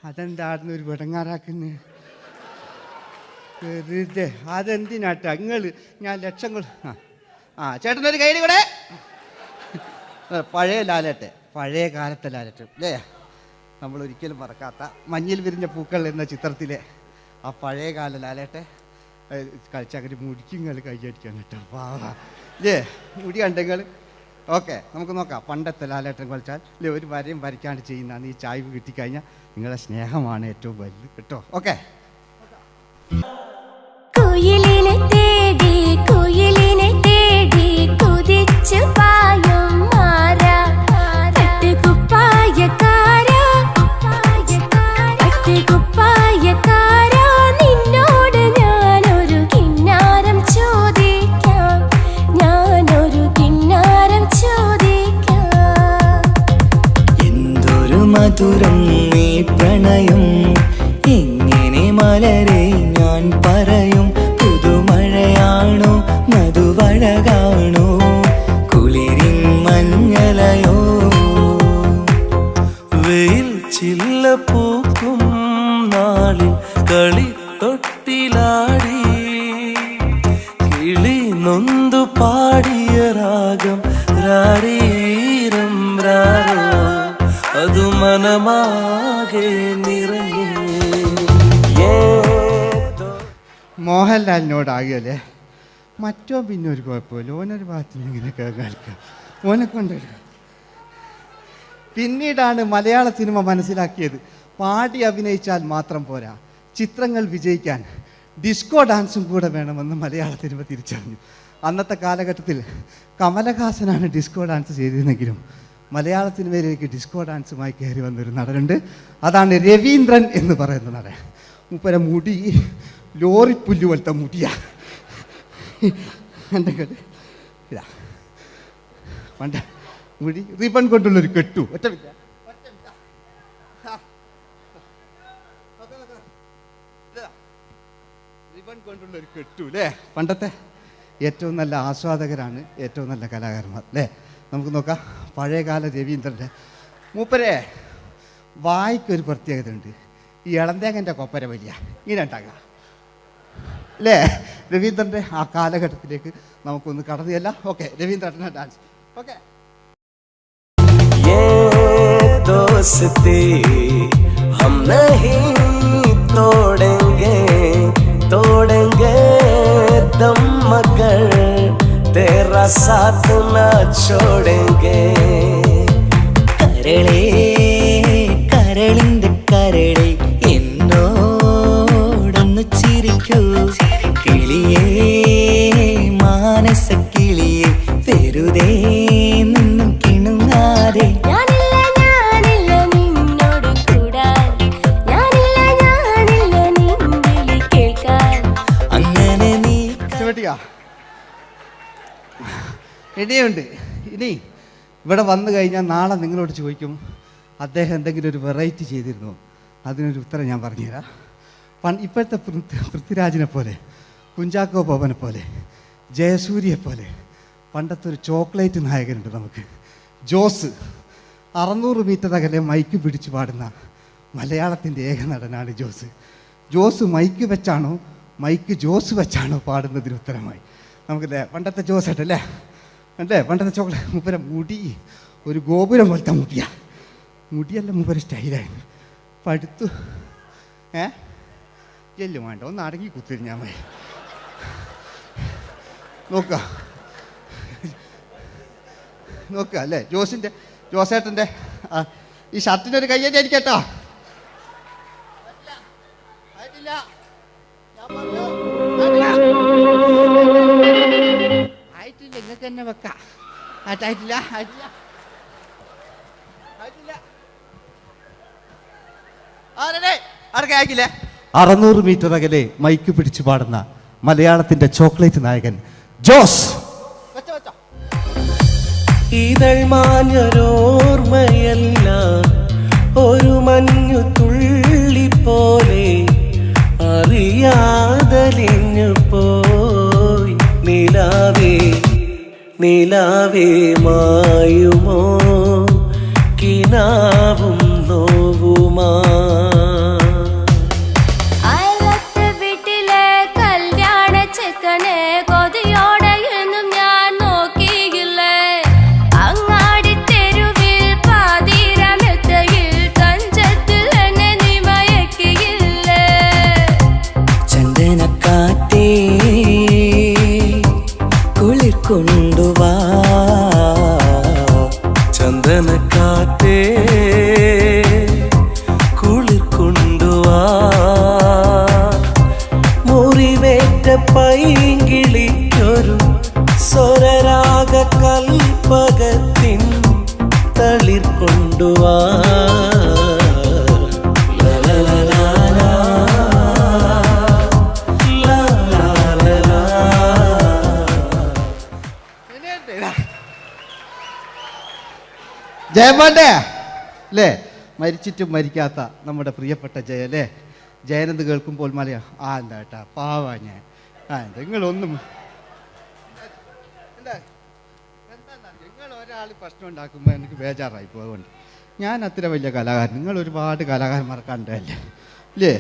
അതെന്താടുന്ന ഒരു വിടങ്ങാറാക്കുന്നത് വെറുതെ. അതെന്തിനാട്ടാ നിങ്ങൾ? ഞാൻ ലക്ഷങ്ങൾ ചേട്ടനൊരു കൈഡി കൂടെ. പഴയ ലാലേട്ടൻ, പഴയ കാലത്തെ ലാലേട്ടൻ അല്ലേ, നമ്മൾ ഒരിക്കലും മറക്കാത്ത മഞ്ഞിൽ വിരിഞ്ഞ പൂക്കൾ എന്ന ചിത്രത്തിലെ ആ പഴയ കാല ലാലേട്ടെ കളിച്ചങ്ങനെ മുടിക്കുങ്ങൾ കൈയടിക്കാൻ കേട്ടോ. അല്ലേ, മുടി കണ്ടെങ്കിൽ ഓക്കെ, നമുക്ക് നോക്കാം. പണ്ടത്തെ ലാലേട്ടൻ കളിച്ചാൽ അല്ലേ, ഒരു വരയും വരയ്ക്കാണ്ട് ചെയ്യുന്നതാണ്. ഈ ചായ്വ് കിട്ടിക്കഴിഞ്ഞാൽ നിങ്ങളുടെ സ്നേഹമാണ് ഏറ്റവും വലുത് കേട്ടോ. ഓക്കെ. കുയിലിനെ തേടി കുതിച്ചു പായും മാറാ, കുപ്പായക്കാരാ, നിന്നോട് ഞാനൊരു കിന്നാരം ചോദിക്കാം, എന്തൊരു മധുരം നീ പ്രണയം, എങ്ങനെ മലരെ ഞാൻ പറയും. പുതുമഴയാണോ മധുവഴകാണോ കുളിരിൻ മഞ്ഞലയോ. വെയിൽ ചില്ല പൂക്കും നാളിൽ കളി തൊട്ടിലാടി, കിളി നൊന്തു പാടിയ രാഗം രാരീരം രാരോ, അതു മനമാകെ നിറഞ്ഞേ. മോഹൻലാലിനോടാകിയല്ലേ, മറ്റോ പിന്നെ ഒരു കുഴപ്പമില്ല, ഓനൊരു ഭാഗത്ത് നിന്ന് ഇങ്ങനെ കളിക്കാം, ഓനെ കൊണ്ടുവരിക. പിന്നീടാണ് മലയാള സിനിമ മനസ്സിലാക്കിയത് പാടി അഭിനയിച്ചാൽ മാത്രം പോരാ, ചിത്രങ്ങൾ വിജയിക്കാൻ ഡിസ്കോ ഡാൻസും കൂടെ വേണമെന്ന് മലയാള സിനിമ തിരിച്ചറിഞ്ഞു. അന്നത്തെ കാലഘട്ടത്തിൽ കമലഹാസനാണ് ഡിസ്കോ ഡാൻസ് ചെയ്തിരുന്നെങ്കിലും മലയാള സിനിമയിലേക്ക് ഡിസ്കോ ഡാൻസുമായി കയറി വന്നൊരു നടനുണ്ട്. അതാണ് രവീന്ദ്രൻ എന്ന് പറയുന്ന നടൻ. മൂപ്പര മുടി ലോറിപ്പുല്ല് പോലത്തെ മുടിയാ. എൻ്റെ ഇതാ പണ്ട് മുടി റിബൺ കൊണ്ടുള്ളൊരു കെട്ടു. റിബൺ കൊണ്ടുള്ളൊരു കെട്ടു അല്ലേ. പണ്ടത്തെ ഏറ്റവും നല്ല ആസ്വാദകരാണ് ഏറ്റവും നല്ല കലാകാരന്മാർ അല്ലേ. നമുക്ക് നോക്കാം പഴയകാല രവീന്ദ്രൻ്റെ. മൂപ്പരെ വായിക്കൊരു പ്രത്യേകത ഉണ്ട്, ഈ ഇളന്തേങ്ങൻ്റെ കൊപ്പര വലിയ ഇങ്ങനെ ഉണ്ടാകുക അല്ലേ. രവീന്ദ്രൻ്റെ ആ കാലഘട്ടത്തിലേക്ക് നമുക്കൊന്ന് കടന്നു ചെല്ലാം. ഓക്കെ, രവീന്ദ്രൻ്റെ ഡാൻസ്. ഓക്കെ. दोस्ती हम नहीं तोड़ेंगे दम मगर तेरा साथ न छोड़ेंगे. കരളേ കരളിന്റെ കരളെ എന്നോടൊന്ന് ചിരിക്കൂ, കിളിയേ മാനസ കിളിയെ വെറുതെ നിന്നും കിണുങ്ങാതെ. ഇനിയുണ്ട്. ഇനി ഇവിടെ വന്നു കഴിഞ്ഞാൽ നാളെ നിങ്ങളോട് ചോദിക്കും അദ്ദേഹം എന്തെങ്കിലും ഒരു വെറൈറ്റി ചെയ്തിരുന്നു? അതിനൊരു ഉത്തരം ഞാൻ പറഞ്ഞുതരാം. ഇപ്പോഴത്തെ പൃഥ്വിരാജിനെ പോലെ, കുഞ്ചാക്കോ ബോബനെ പോലെ, ജയസൂര്യയെ പോലെ പണ്ടത്തെ ഒരു ചോക്ലേറ്റ് നായകനുണ്ട് നമുക്ക്, ജോസ്. 600 മീറ്റർ അകലെ മൈക്ക് പിടിച്ച് പാടുന്ന മലയാളത്തിൻ്റെ ഏക നടനാണ് ജോസ്. ജോസ് മൈക്ക് വെച്ചാണോ മൈക്ക് ജോസ് വെച്ചാണോ പാടുന്നതിന് ഉത്തരമായി നമുക്കല്ലേ പണ്ടത്തെ ജോസ് ആയിട്ടല്ലേ അല്ലേ? പണ്ടത്തെ ചോക്ലേറ്റ് മൂപ്പര മുടി ഒരു ഗോപുരം പോലത്തെ മുടിയല്ല മൂപ്പര സ്റ്റൈലായിരുന്നു. പടുത്തു എല്ലും വേണ്ട, ഒന്ന് അടങ്ങി കുത്തിരിഞ്ഞാൽ മതി. നോക്കുക അല്ലേ ജോസേട്ടൻ്റെ ഈ ഷർട്ടിനൊരു കയ്യടി അടിക്കട്ടോ. ആയിട്ടില്ല, നിങ്ങൾക്ക് തന്നെ വെക്കാം. ആയിട്ടില്ല 600 മീറ്റർ അകലെ മൈക്ക് പിടിച്ചു പാടുന്ന മലയാളത്തിന്റെ ചോക്ലേറ്റ് നായകൻ ജോസ്. ഇതൾ മാഞ്ഞൊരോർമ്മയല്ല, ഒരു മഞ്ഞു തുള്ളി പോലെ അറിയാതലിഞ്ഞു പോയി. നിലാവേ മായുമോ കിനാവും നോവുമാ. വീട്ടിലെ കല്യാണ ചെക്കനെ കൊതിയോടെ എന്നും ഞാൻ നോക്കിയില്ലേ. അങ്ങാടി തെരുവിൽ പാതിരമെത്തയിൽ തഞ്ചത്തിൽ എന്നെ നീ മയക്കിയില്ലേ. ചന്ദനക്കാറ്റേ കുളിർ കൊണ്ടുവാ, ചന്ദനക്കാറ്റേ കുളിർ കൊണ്ടുവാ. മുറിവേറ്റ പൈങ്കിളിക്കൊരു സ്വരരാഗ കൽപ്പകത്തിൻ തളിർ കൊണ്ടുവാ. ജയമോൻ്റെ അല്ലേ? മരിച്ചിട്ടും മരിക്കാത്ത നമ്മുടെ പ്രിയപ്പെട്ട ജയ അല്ലേ? ജയനെന്ന് കേൾക്കുമ്പോൾ മലയാ എന്താ കേട്ടാ പാവാ ഞാൻ. നിങ്ങളൊന്നും നിങ്ങൾ ഒരാൾ പ്രശ്നം ഉണ്ടാക്കുമ്പോൾ എനിക്ക് ബേജാറായി പോകുന്നുണ്ട്. ഞാൻ അത്ര വലിയ കലാകാരൻ, നിങ്ങൾ ഒരുപാട് കലാകാരന്മാർ കണ്ടല്ലേ അല്ലേ?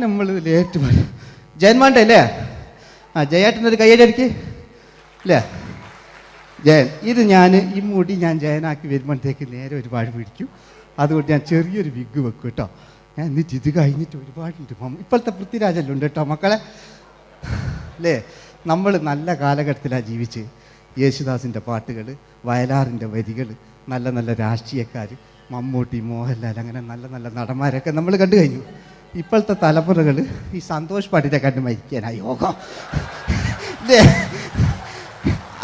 നമ്മൾ ലേറ്റ് ജയന്മാൻ്റെ അല്ലേ? ജയേട്ടനൊരു കയ്യടിക്ക് അല്ലേ? ജയൻ, ഇത് ഈ മുടി ഞാൻ ജയനാക്കി വരുമ്പോഴത്തേക്ക് നേരെ ഒരുപാട് പിടിക്കും. അതുകൊണ്ട് ഞാൻ ചെറിയൊരു വിഗ് വെക്കും കേട്ടോ. ഞാൻ എന്നിട്ട് ഇത് കഴിഞ്ഞിട്ട് ഒരുപാടുണ്ട്. ഇപ്പോഴത്തെ പൃഥ്വിരാജെല്ലാം ഉണ്ട് കേട്ടോ മക്കളെ അല്ലേ? നമ്മൾ നല്ല കാലഘട്ടത്തിലാണ് ജീവിച്ച്. യേശുദാസിൻ്റെ പാട്ടുകൾ, വയലാറിൻ്റെ വരികൾ, നല്ല നല്ല രാഷ്ട്രീയക്കാർ, മമ്മൂട്ടി, മോഹൻലാൽ, അങ്ങനെ നല്ല നല്ല നടന്മാരൊക്കെ നമ്മൾ കണ്ടു കഴിഞ്ഞു. ഇപ്പോഴത്തെ തലമുറകൾ ഈ സന്തോഷ് പാട്ടിനെ കണ്ട് മരിക്കാനായി യോഗം അല്ലേ?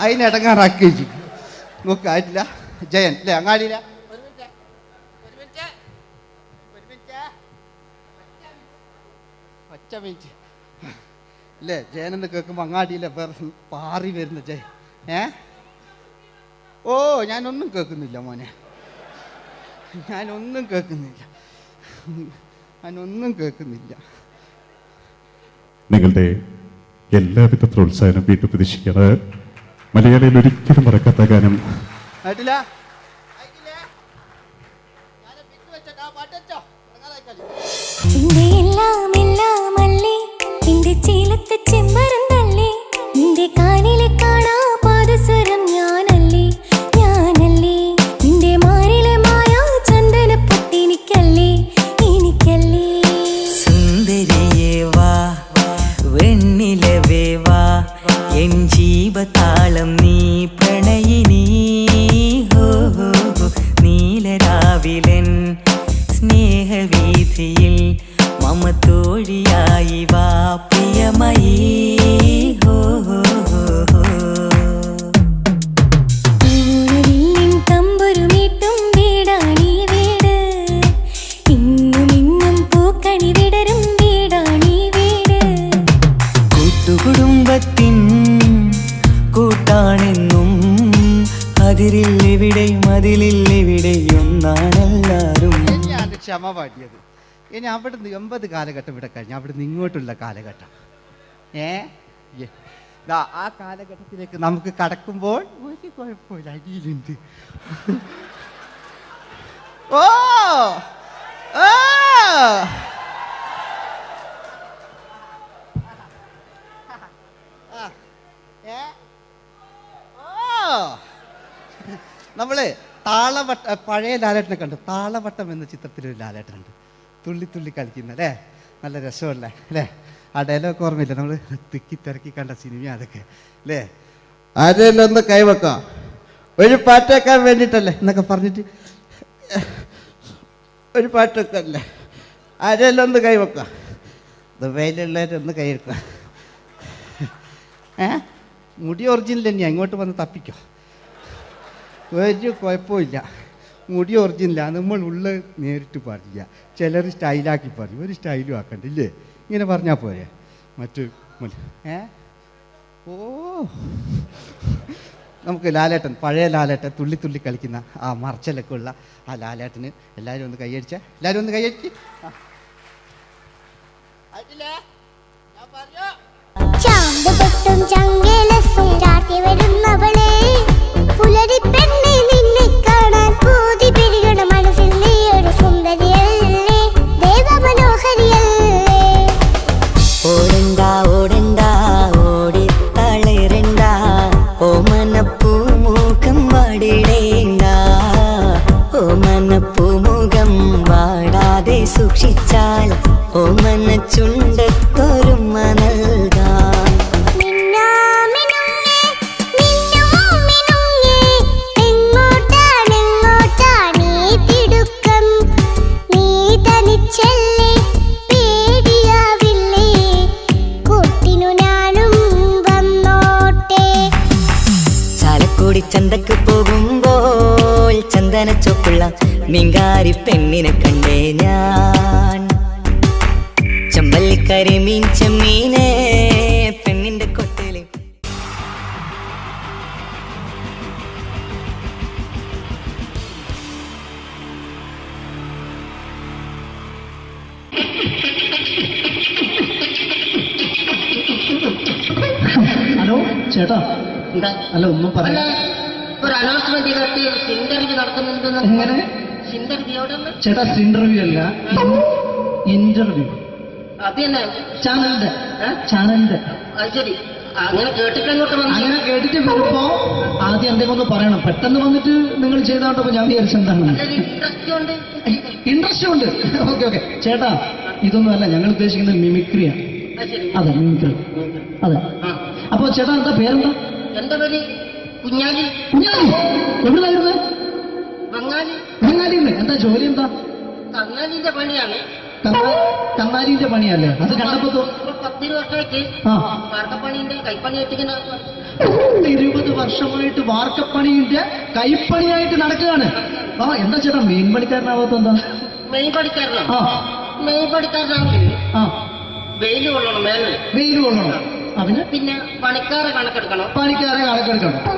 അതിനിടങ്ങാറാക്കി നോക്കായിട്ടില്ല. ജയൻ അല്ലേ? അങ്ങാടിയില്ല ഒറ്റ മിനിറ്റ് അല്ലേ? ജയനെന്ന് കേൾക്കുമ്പോൾ അങ്ങാടിയിലെ വേറെ പാറി വരുന്ന ജയൻ. ഓ ഞാനൊന്നും കേൾക്കുന്നില്ല മോനെ, ഞാനൊന്നും കേൾക്കുന്നില്ല. നിങ്ങളുടെ എല്ലാവിധ പ്രോത്സാഹനം വീണ്ടും പ്രതീക്ഷിക്കാറ്. മലയാളിയിൽ ഒരിക്കലും മറക്കാത്ത ഗാനം ജീവതാളം നീ പ്രണയിനി, നീലരാവിലൻ സ്നേഹവീഥിയിൽ മമ തോഴിയായി വാ പ്രിയമയീ. തമ്പുരുമീട്ടും വീടാണീ വീട്, ഇന്നും ഇന്നും പൂക്കണി വിടരും വീടാണീ വീട്. കൂട്ടുകുടുംബത്തിൻ കൂട്ടാണെന്നും അതിരില്ലെവിടെയും അതിലില്ലെവിടെയും ഒന്നാണല്ലോ. ക്ഷമ പാടിയത്. ഇനി അവിടുന്ന് 80 കാലഘട്ടം ഇവിടെ കഴിഞ്ഞു, അവിടുന്ന് ഇങ്ങോട്ടുള്ള കാലഘട്ടം. ആ കാലഘട്ടത്തിലേക്ക് നമുക്ക് കടക്കുമ്പോൾ ഒരു കുഴപ്പമില്ല, അടിയിലുണ്ട്. ഓ ഓ നമ്മള് താളവട്ട പഴയ ലാലേട്ടനെ കണ്ടു. താളവട്ടം എന്ന ചിത്രത്തിലൊരു ലാലേട്ടനുണ്ട്, തുള്ളി തുള്ളി കളിക്കുന്ന അല്ലേ, നല്ല രസമല്ലേ അല്ലേ? ആ ഡയലോഗ് ഓർമ്മയില്ല, നമ്മൾ തിക്കി തിരക്കി കണ്ട സിനിമ അതൊക്കെ അല്ലേ? ആരെല്ലാം ഒന്ന് കൈവെക്കാം, ഒരു പാട്ടേക്കാൻ വേണ്ടിയിട്ടല്ലേ എന്നൊക്കെ പറഞ്ഞിട്ട് ഒരു പാട്ടൊക്കെ അല്ലേ, ആരെല്ലാം ഒന്ന് കൈവെക്കാം, ദുബൈയിലുള്ളവരൊന്ന് കൈവെക്കുക. മുടി ഒറിജിനൽ തന്നെയാണ്, ഇങ്ങോട്ട് വന്ന് തപ്പിക്കോ, ഒരു കുഴപ്പമില്ല. മുടി ഒറിജിനലാണ്, നമ്മൾ ഉള്ള നേരിട്ട് പറയുക. ചിലർ സ്റ്റൈലാക്കി പറയും, ഒരു സ്റ്റൈലും ആക്കണ്ടില്ലേ, ഇങ്ങനെ പറഞ്ഞാൽ പോരെ. മറ്റു ഓ നമുക്ക് ലാലേട്ടൻ, പഴയ ലാലേട്ടൻ, തുള്ളി തുള്ളി കളിക്കുന്ന ആ മറച്ചലൊക്കെ ഉള്ള ആ ലാലേട്ടന് എല്ലാവരും ഒന്ന് കൈയടിച്ച, എല്ലാവരും ഒന്ന് കൈയടിച്ച്. ചാന്ത് പൊട്ടും ചങ്കേലസും ചാർത്തി വരുന്നവളെ, പുലരി പെണ്ണെ നിന്നെ കാണാൻ പൂതി പെരുകണ മനസ്സിൽ നീ ഒരു സുന്ദരിയല്ലേ, ദേവമനോഹരിയല്ലേ. ഓടണ്ട ഓടണ്ട ഓടിത്തളരണ്ട, ഓമനപ്പൂമുഖം വാടിടേണ്ട, ഓമനപ്പൂമുഖം വാടാതെ സൂക്ഷിച്ചാൽ ഓമന ചുണ്ടത്തൊരുമ നൽകാം. ചന്തക്ക് പോകുമ്പോൾ ചന്ദന ചൊപ്പുള്ള മീൻകാരി പെണ്ണിനെ കണ്ടേ ഞാൻ, ചമ്പല്ലിക്കരിമീൻ ചെമ്മീനെ പെണ്ണിന്റെ കൊട്ടയില്. ഹലോ ചേട്ടാ, അല്ല ഒന്നും പറയാ, ഒരു അനൗൺസ്മെന്റ് ഇന്റർവ്യൂ നടക്കുന്നുണ്ടെന്ന്. എങ്ങനെ ചേട്ടാ? ഇന്റർവ്യൂ അല്ല, ഇന്റർവ്യൂ. അത് തന്നെ ചാനലിന്റെ ശരി, അങ്ങനെ കേട്ടിട്ട് അങ്ങനെ കേട്ടിട്ട് വരുമ്പോ ആദ്യം എന്തെങ്കിലും ഒന്ന് പറയണം. പെട്ടെന്ന് വന്നിട്ട് നിങ്ങൾ ചെയ്താണ്ടപ്പോ ഞാൻ വിചാരിച്ചെന്താണ് ഇൻട്രസ്റ്റ് ഉണ്ട്. ഓക്കെ ഓക്കെ ചേട്ടാ, ഇതൊന്നും അല്ല ഞങ്ങൾ ഉദ്ദേശിക്കുന്നത് മിമിക്രിയാണ്. അതെ മിമിക്രി, അതെ. അപ്പൊ ചേട്ടാ എന്താ പേരെന്താ? എന്റെ പേര് കുഞ്ഞാലി. കുഞ്ഞാലി എവിടുന്നായിരുന്നു? ബംഗാളി. ബംഗാളിന്ന്. എന്താ ജോലി എന്താ? കന്നാലിന്റെ പണിയാണ്. കന്നാലിന്റെ പണിയല്ലേ? അത് കണ്ടപ്പോ 10 വർഷമായിട്ട് വാർക്കപ്പണിന്റെ കൈപ്പണിയായിട്ട് 20 വർഷമായിട്ട് വാർക്കപ്പണിന്റെ കൈപ്പണിയായിട്ട് നടക്കുകയാണ്. ആ എന്താ ചേട്ടാ മെയിൻ പണിക്കാരനാവാത്ത എന്താ? മെയിൻ പണിക്കാരനാണ്. മെയിൻ പണിക്കാരനാണെങ്കിൽ വെയിൽ കൊള്ളണം, വെയിൽ കൊള്ളണം. അതിന് പിന്നെ പണിക്കാരെ കണക്കെടുക്കണം,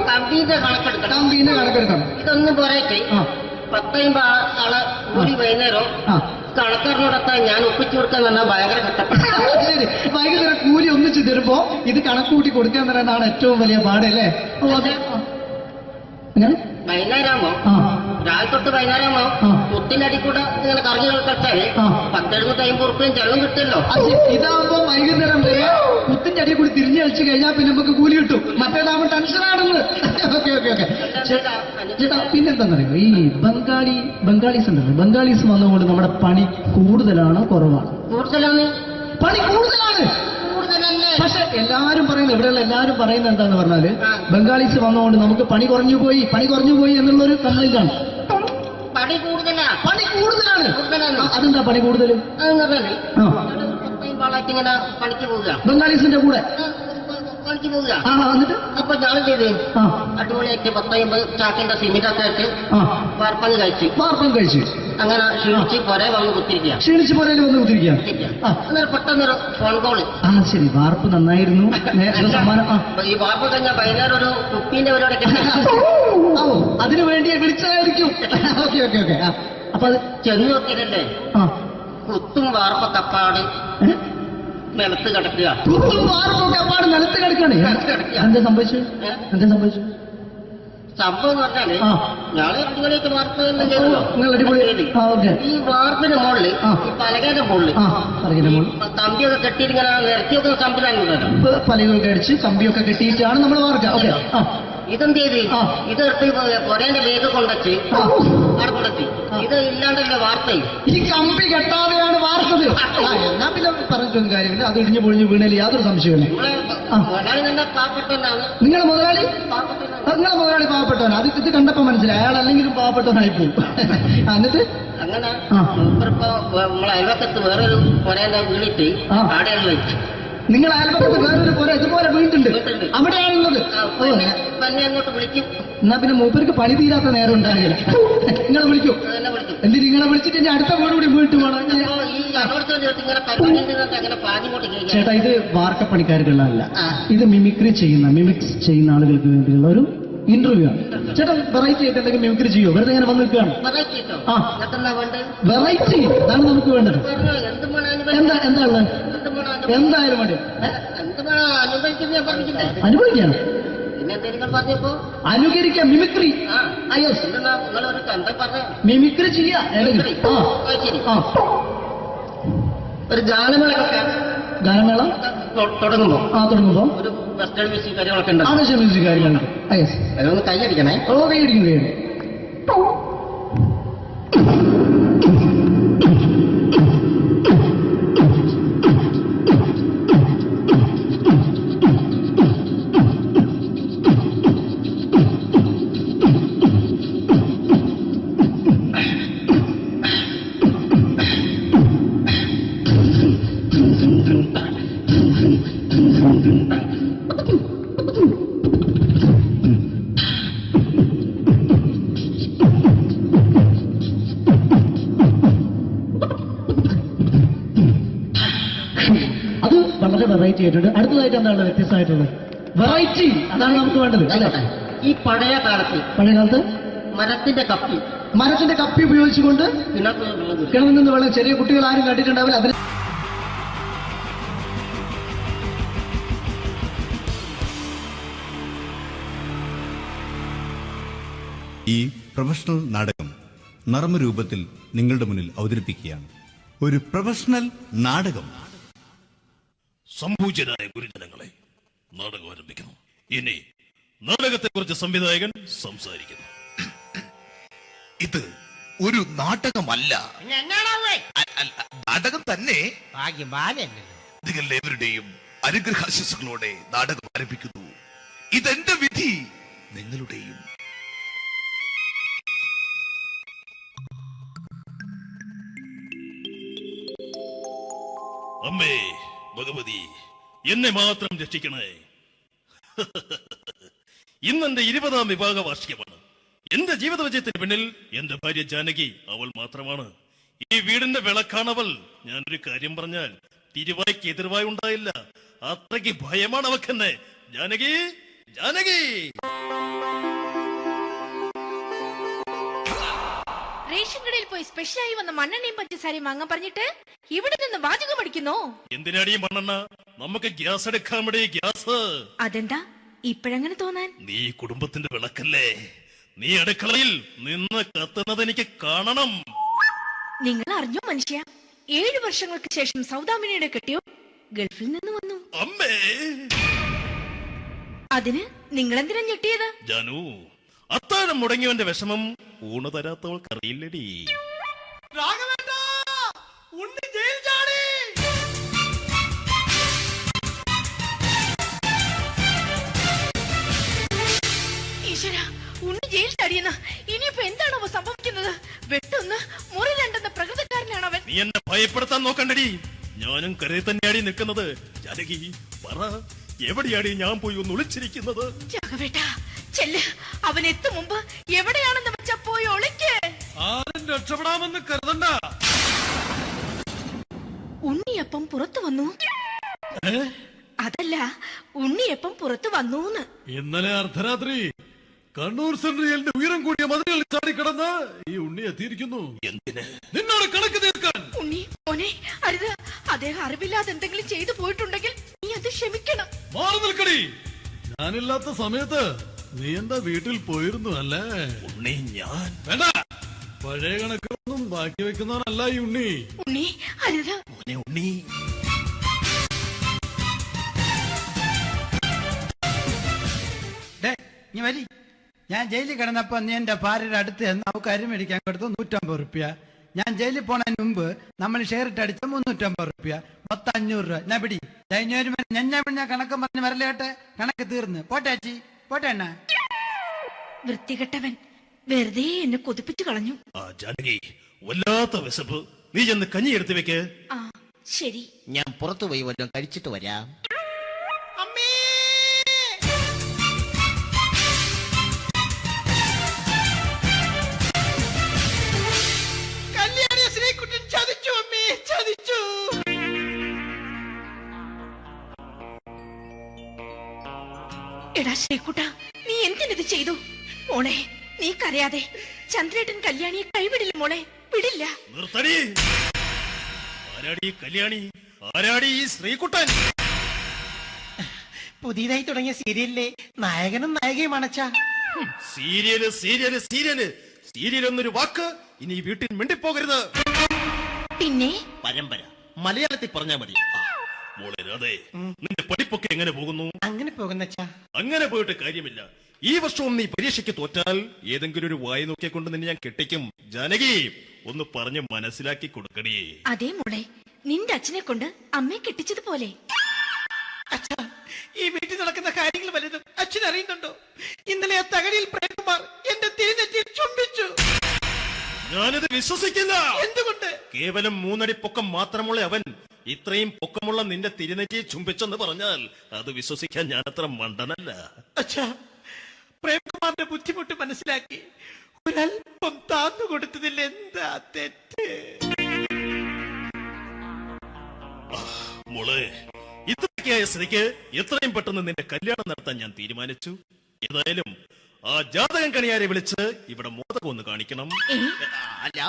കമ്പീന്റെ കണക്കെടുക്കണം. ഇതൊന്നും പോരായിട്ട് 10-50 ആളെ കൂടി വൈകുന്നേരം കണക്കാരനോടൊക്കെ ഞാൻ ഒപ്പിച്ചു കൊടുക്കാൻ പറഞ്ഞാൽ ഭയങ്കര കഷ്ടപ്പെട്ടു. വൈകുന്നേരം കൂലി ഒന്നിച്ചു തരുമ്പോ ഇത് കണക്കൂട്ടി കൊടുക്കാൻ തരാനാണ് ഏറ്റവും വലിയ പാടല്ലേ? വൈകുന്നേരമാകുമ്പോ രാവിലെ തൊട്ട് വൈകുന്നേരമാകുമ്പോ കുത്തിന്റെ കൂടെ ഇങ്ങനെ കറങ്ങി കളിച്ചാല് 10-70-50 ഉറുപ്പിയും ചെലവും കിട്ടുമല്ലോ. ഇതാകുമ്പോ വൈകുന്നേരം വരെ കുത്തിന്റെ അടി കൂടി തിരിഞ്ഞു കളിച്ചു കഴിഞ്ഞാൽ പിന്നെ നമുക്ക് കൂലി കിട്ടും. മറ്റേതാകുമ്പോ ടെൻഷനാണെന്ന്. ഓക്കെ ഓക്കെ ഓക്കെ ചേട്ടാ, പിന്നെന്താണെന്നറിയോ, ഈ ബംഗാളീസ് ഉണ്ടല്ലോ, ബംഗാളീസ് വന്നുകൊണ്ട് നമ്മുടെ പണി കൂടുതലാണോ കുറവാണ്? കൂടുതലാണ്. പണി കൂടുതലാണ്. പക്ഷെ എല്ലാരും പറയുന്നത്, ഇവിടെയുള്ള എല്ലാരും പറയുന്നത് എന്താന്ന് പറഞ്ഞാല് ബംഗാളീസ് വന്നുകൊണ്ട് നമുക്ക് പണി കുറഞ്ഞു പോയി എന്നുള്ളൊരു കംപ്ലൈന്റാണ്. പണി കൂടുതലാണ്. അതെന്താ പണി കൂടുതൽ? പണിക്ക് പോവുക ബംഗാളീസിന്റെ കൂടെ പണിക്ക് പോവുക. എന്നിട്ട് അപ്പൊ ഞാൻ ചെയ്ത് അടിപൊളിയായിട്ട് 10-50 ചാക്കിന്റെ സിമിറ്റൊക്കെ ആയിട്ട് വാർപ്പം കഴിച്ചു. അങ്ങനെ ക്ഷീണിച്ച് പുറേ വന്ന് കുത്തിരിക്കുക. പെട്ടെന്നൊരു ഫോൺ കോള്. ശരി, വാർപ്പ് നന്നായിരുന്നു. ഈ വാർപ്പ് കഴിഞ്ഞാൽ വൈകുന്നേരം ഒരു കുപ്പീന്റെ പരിപാടിയൊക്കെ അതിനു വേണ്ടി വിളിച്ചതായിരിക്കും. ഓക്കെ ഓക്കെ ഓക്കെ അപ്പൊ അത് ചെന്ന് നോക്കിയതല്ലേ ആ കുത്തും വാർപ്പ തപ്പാട് നിലത്ത് കിടക്കുക. കുത്തും വാർപ്പൊക്കെ അപ്പാട് നിലത്ത് കിടക്കാണ്. എന്താ സംഭവിച്ചു? എന്താ സംഭവിച്ചു? സംഭവം എന്ന് പറഞ്ഞാല് ആ. ഞാള് അടിപൊളിയായിട്ട് വാർപ്പ് എല്ലാം ചെയ്തല്ലോ. നിങ്ങൾ അടിപൊളി. ആ ഓക്കെ. ഈ വാർപ്പിന്റെ മുകളില് ആ. ഈ പലകയുടെ മുകളില് ആ പറയുന്ന മോൾ തമ്പിയൊക്കെ കെട്ടിയിങ്ങനെ നിരത്തി വെക്കുന്ന സംവിധാനം ഉണ്ടല്ലോ. പലകൊക്കെ അടിച്ച് കമ്പിയൊക്കെ കെട്ടിയിട്ടാണ് നമ്മൾ വാർക്കുക. ഓക്കെ. ആ ഇതെന്ത് ചെയ്ത് ആ. ഇതെടുത്ത് പൊരേന്റെ വേഗ കൊണ്ടുവച്ച് ആ. അവിടെ കൊണ്ടെത്തി. ഇത് ഇല്ലാണ്ടല്ലേ വാർത്തയും. ഈ കമ്പി കെട്ടാതെയാണ് വാർത്തത്. എന്നാ പിന്നെ പറഞ്ഞിട്ടൊന്നും കാര്യമില്ല. അത് ഇടിഞ്ഞു പൊളിഞ്ഞു വീണേൽ യാതൊരു സംശയമില്ല. മുതലാളി നല്ല പാവപ്പെട്ടവനാണ്. നിങ്ങളെ മുതലാളി പാവപ്പെട്ടവനാണ്. നിങ്ങളെ മുതലാളി പാവപ്പെട്ടവൻ. അത് ഇത് കണ്ടപ്പോ മനസ്സിലായി അയാൾ അല്ലെങ്കിലും പാവപ്പെട്ടവനായി പോകും. എന്നിട്ട് അങ്ങനെ ആ. മൂപ്പരിപ്പോ നമ്മളെ അയൽവക്കത്ത് വേറൊരു പൊരേന്റെ വീണിട്ട് ആ. ആടെയാണ് വെച്ചു. നിങ്ങൾ അയൽപക്കത്ത് വേറൊരു പുര ഇതുപോലെ വീട്ടുണ്ട്, അവിടെയാണുള്ളത്. ഓ എന്നെ അങ്ങോട്ട് വിളിക്കും. എന്നാ പിന്നെ മൂപ്പർക്ക് പണി തീരാത്ത നേരം ഉണ്ടാകില്ല. നിങ്ങളെ വിളിക്കും. അതെന്നെ വിളിക്കും. എന്തിന് നിങ്ങളെ വിളിച്ചിട്ട് ഇനി അടുത്ത വീട് കൂടി വീട്ടു പോകണം. അപ്പോ ഈ അതോടൊപ്പം ചേർത്ത് ഇങ്ങനെ പരിപാടി ചെയ്തിട്ട് അങ്ങനെ പാഞ്ഞിങ്ങോട്ട് കേൾക്കാം. ചേട്ടാ ഇത് വാർക്കപ്പണിക്കാർക്കുള്ളതല്ല. ആ. ഇത് മിമിക്സ് ചെയ്യുന്ന ആളുകൾക്ക് വേണ്ടിയുള്ള ഒരു ഇന്റർവ്യൂ ആണ്. ചേട്ടാ വെറൈറ്റി ആയിട്ട് എന്തെങ്കിലും മിമിക്രി ചെയ്യോ? വെറുതെ ഇങ്ങനെ വന്ന് നിൽക്കുകയാണ്. വെറൈറ്റി കേട്ടോ. ആ. എന്നിട്ടെന്താ വേണ്ടത്? വെറൈറ്റി അതാണ് നമുക്ക് വേണ്ടത്. പറഞ്ഞോ, എന്ത് വേണം എന്താ അനുഭവിക്കാൻ? എന്താ ഉള്ളത്? എന്ത് വേണം എന്തായാലും മതി. എന്ത് വേണം അനുഭവിക്കുന്ന ഞാൻ പറഞ്ഞില്ലേ? അനുഭവിക്കാണ്. പിന്നെ എന്തെങ്കിലും പറഞ്ഞപ്പോ അനുകരിക്കാം. മിമിക്രി. ആ യെസ്. എന്തെന്നാ നിങ്ങളൊരു എന്താ പറഞ്ഞ മിമിക്രി ചെയ്യാ. മിമിക്രി. ആ ശരി. ആ ഒരു ഗാനമേള ഗാനമേള തുടങ്ങുമ്പോ തുടങ്ങുമ്പോ ഒരു വെസ്റ്റേൺ മ്യൂസിക് കാര്യങ്ങളൊക്കെ ഉണ്ട്. ആവശ്യം മ്യൂസിക് കാര്യങ്ങളുണ്ട്. യെസ്. അതൊന്ന് കൈയടിക്കണേ. ഓ കൈയടിക്കും കൈയടിക്കും. അത് വളരെ വെറൈറ്റി ആയിട്ടുണ്ട്. അടുത്തതായിട്ട് എന്താണ് വ്യത്യസ്തമായിട്ടുള്ളത്? വെറൈറ്റി അതാണ് നമുക്ക് വേണ്ടത് അല്ലേ? ഈ പഴയ കാലത്ത് പഴയ കാലത്ത് മരത്തിന്റെ കപ്പി ഉപയോഗിച്ചുകൊണ്ട് കിണറ്റിൽ വെള്ളം കുടിക്കും. കിണറിൽ നിന്ന് വെള്ളം ചെറിയ കുട്ടികൾ ആരും കണ്ടിട്ടുണ്ടാവില്ല. അതിന് ഈ പ്രൊഫഷണൽ നാടകം നർമ്മരൂപത്തിൽ നിങ്ങളുടെ മുന്നിൽ അവതരിപ്പിക്കുകയാണ്. ഒരു പ്രൊഫഷണൽ നാടകം. സംഭൂജനായ ഗുരുജനങ്ങളെ, നാടകം ആരംഭിക്കുന്നു. ഇനി നാടകത്തെക്കുറിച്ച് സംവിധായകൻ സംസാരിക്കുന്നു. ഇത് ഒരു നാടകമല്ല, നാടകം തന്നെ. നിങ്ങളേവരുടെയും അനുഗ്രഹാശിസുകളോടെ നാടകം ആരംഭിക്കുന്നു. ഇതെന്റെ വിധി, നിങ്ങളുടെയും. അമ്മേ ഭഗവതി, എന്നെ മാത്രം രക്ഷിക്കണേ. ഇന്നെന്റെ 20ാം വിവാഹ വാർഷികമാണ്. എന്റെ ജീവിത വിജയത്തിന് പിന്നിൽ എന്റെ ഭാര്യ ജാനകി, അവൾ മാത്രമാണ്. ഈ വീടിന്റെ വിളക്കാണവൾ. ഞാനൊരു കാര്യം പറഞ്ഞാൽ തിരുവായ്ക്ക് എതിർവായി ഉണ്ടായില്ല. അത്രയ്ക്ക് ഭയമാണ് അവക്കെന്നെ. ജാനകി, ജാനകി. റേഷൻ കടയിൽ പോയി സ്പെഷ്യലായി വന്ന മണ്ണെണ്ണയും പഞ്ചസാരയും വാങ്ങാൻ പറഞ്ഞിട്ട് ഇവിടെ നിന്ന് വാചകം അടിക്കുന്നു. എന്തിനാടി മണ്ണെണ്ണ? നമുക്ക് ഗ്യാസ് എടുക്കാൻ വേണ്ടി ഗ്യാസ്. അതെന്താ ഇപ്പോഴങ്ങനെ തോന്നാൻ? നീ കുടുംബത്തിന്റെ വിളക്കല്ലേ. നീ അടുക്കളയിൽ നിന്ന് കത്തുന്നത് എനിക്ക് കാണണം. നിങ്ങൾ അറിഞ്ഞോ മനുഷ്യ, 7 വർഷങ്ങൾക്ക് ശേഷം സൗദാമിനിയുടെ കെട്ടിയോ ഗൾഫിൽ നിന്ന് വന്നു. അമ്മേ, അതിന് നിങ്ങൾ എന്തിനാ ഞെട്ടിയത്? ജാനു, അത്താഴം മുടങ്ങിയവന്റെ വിഷമം ഊണ് തരാത്തവൾക്ക് അറിയില്ലടി. ഈശ്വര, ഉണ്ണി ജയിൽ ചാടിയെന്ന്. ഇനിയിപ്പോ എന്താണോ സംഭവിക്കുന്നത്? വെട്ടൊന്ന് മുറി രണ്ടെന്ന പ്രകൃതക്കാരനാണ് അവൻ. നീ എന്നെ ഭയപ്പെടുത്താൻ നോക്കണ്ടടി. ഞാനും കരയിൽ തന്നെയാടി നിൽക്കുന്നത്. ജാനകി, പറ, എവിടെയാടി ഞാൻ പോയി ഒന്ന് ഒളിച്ചിരിക്കുന്നത്? രാഘവേട്ടാ, ചെല്ല്. അവൻ എത്തും മുമ്പ് എവിടെയാണെന്ന് വെച്ചാ പോയി ഒളിക്ക്. ആരും രക്ഷപ്പെടാമെന്ന് കരുതണ്ട. ഉണ്ണിയപ്പം പുറത്തു വന്നു. അതല്ല, ഉണ്ണിയപ്പം പുറത്തു വന്നൂന്ന്. ഇന്നലെ അർദ്ധരാത്രി കണ്ണൂർ സെൻട്രലിന്റെ ഉയരം കൂടിയ മതിലുകളിൽ ചാടിക്കിടന്ന് ഈ ഉണ്ണി എത്തിയിരിക്കുന്നു. എന്തിന്? നിന്നോട് കണക്ക് തീർക്കാൻ. ഉണ്ണി മോനെ അരുത്. അദ്ദേഹം അറിവില്ലാതെ എന്തെങ്കിലും ചെയ്തു പോയിട്ടുണ്ടെങ്കിൽ നീ അത് ക്ഷമിക്കണം. മാറി നിൽക്കടി. ഞാനില്ലാത്ത സമയത്ത് നീ എന്താ വീട്ടിൽ പോയിരുന്നു അല്ലേ? ഉണ്ണി ഞാൻ വേണ്ട. പഴയ കണക്കൊന്നും ബാക്കി വെക്കുന്നവനല്ല ഈ ഉണ്ണി. ഉണ്ണി അരുത്. മോനെ ഉണ്ണി. ഞാൻ ജയിലിൽ കിടന്നപ്പോ നീ എന്റെ ഭാര്യയുടെ അടുത്ത് നമുക്ക് അരി മേടിക്കാൻ കൊടുത്തു 150 റുപ്യ. ഞാൻ ജയിലിൽ പോണതിന് മുമ്പ് നമ്മൾ ഷെയർ ഇട്ട് അടിച്ച 350 റുപ്യ, മൊത്തം 500 രൂപ. ഞാൻ പിടി ഞാൻ കണക്ക് പറഞ്ഞ് വരലേട്ടെ. കണക്ക് തീർന്ന് പോട്ടെ അച്ചി, പോട്ടെ അണ്ണ. വൃത്തികെട്ടവൻ വെറുതെ എന്നെ കൊതിപ്പിച്ചു കളഞ്ഞു. ജാനകി, വല്ലാത്ത വിശപ്പ്. നീ ചെന്ന് കഞ്ഞി എടുത്തു വെക്ക്. ആ ശരി. ഞാൻ പുറത്തു പോയി വല്ലതും കഴിച്ചിട്ട് വരാം. എടാ ശ്രീകുട്ട, നീ എന്തിനത് ചെയ്തു? മോളെ നീ കരയാതെ. ചന്ദ്രേട്ടൻ കല്യാണിയെ കൈവിടില്ല മോളെ, വിടില്ല. നിർത്തടി. ആരാടി കല്യാണി? ആരാടി ഈ ശ്രീകുട്ടൻ? പുതിയതായി തുടങ്ങിയ സീരിയലിലെ നായകനും നായികയും അണച്ചാ. സീരിയല് സീരിയല് സീരിയല് സീരിയൽ എന്നൊരു വാക്ക് ഇനി ഈ വീട്ടിൽ മിണ്ടിപ്പോകരുത്. പിന്നെ പരമ്പര മലയാളത്തിൽ പറഞ്ഞാ മതി. മോളെ രാധേ, നിന്റെ പഠിപ്പൊക്കെ എങ്ങനെ പോകുന്നു? അങ്ങനെ പോകുന്നച്ചാ. അങ്ങനെ പോയിട്ട് കാര്യമില്ല. ഈ വർഷവും നീ പരീക്ഷയ്ക്ക് തോറ്റാൽ ഏതെങ്കിലും ഒരു വായി നോക്കിയെ കൊണ്ട് നിന്നെ ഞാൻ കെട്ടിക്കും. ജാനകി, ഒന്ന് പറഞ്ഞ് മനസ്സിലാക്കി കൊടുക്കണേ. അതേ മോളെ, നിന്റെ അച്ഛനെ കൊണ്ട് അമ്മയെ കെട്ടിച്ചതുപോലെ. അച്ഛാ, ഈ വീട്ടിൽ നടക്കുന്ന കാര്യങ്ങൾ വലുതും അച്ഛൻ അറിയുന്നുണ്ടോ? ഇന്നലെ ആ തകഴിയിൽ പ്രേംകുമാർ എന്റെ തിരുനെറ്റിയിൽ ചുംബിച്ചു. ഞാനിത് വിശ്വസിക്കില്ല. എന്തുകൊണ്ട്? കേവലം 3 അടി പൊക്കം മാത്രമുള്ള അവൻ ഇത്രയും പൊക്കമുള്ള നിന്റെ തിരുനെറ്റിയെ ചുംബിച്ചെന്ന് പറഞ്ഞാൽ അത് വിശ്വസിക്കാൻ ഞാൻ അത്ര മണ്ടനല്ല. അച്ഛാ, പ്രേംകുമാറിന്റെ ബുദ്ധിമുട്ട് മനസ്സിലാക്കി ഒരല്പം താന്നു കൊടുത്തതിൽ എന്താ തെറ്റ്? മോളെ, ഇത്രയ്ക്കായ സ്ഥിതിക്ക് എത്രയും പെട്ടെന്ന് നിന്റെ കല്യാണം നടത്താൻ ഞാൻ തീരുമാനിച്ചു. ഏതായാലും ആ ജാതകം കണിയാരെ വിളിച്ച് ഇവിടെ മോദകം ഒന്ന് കാണിക്കണം. അല്ല,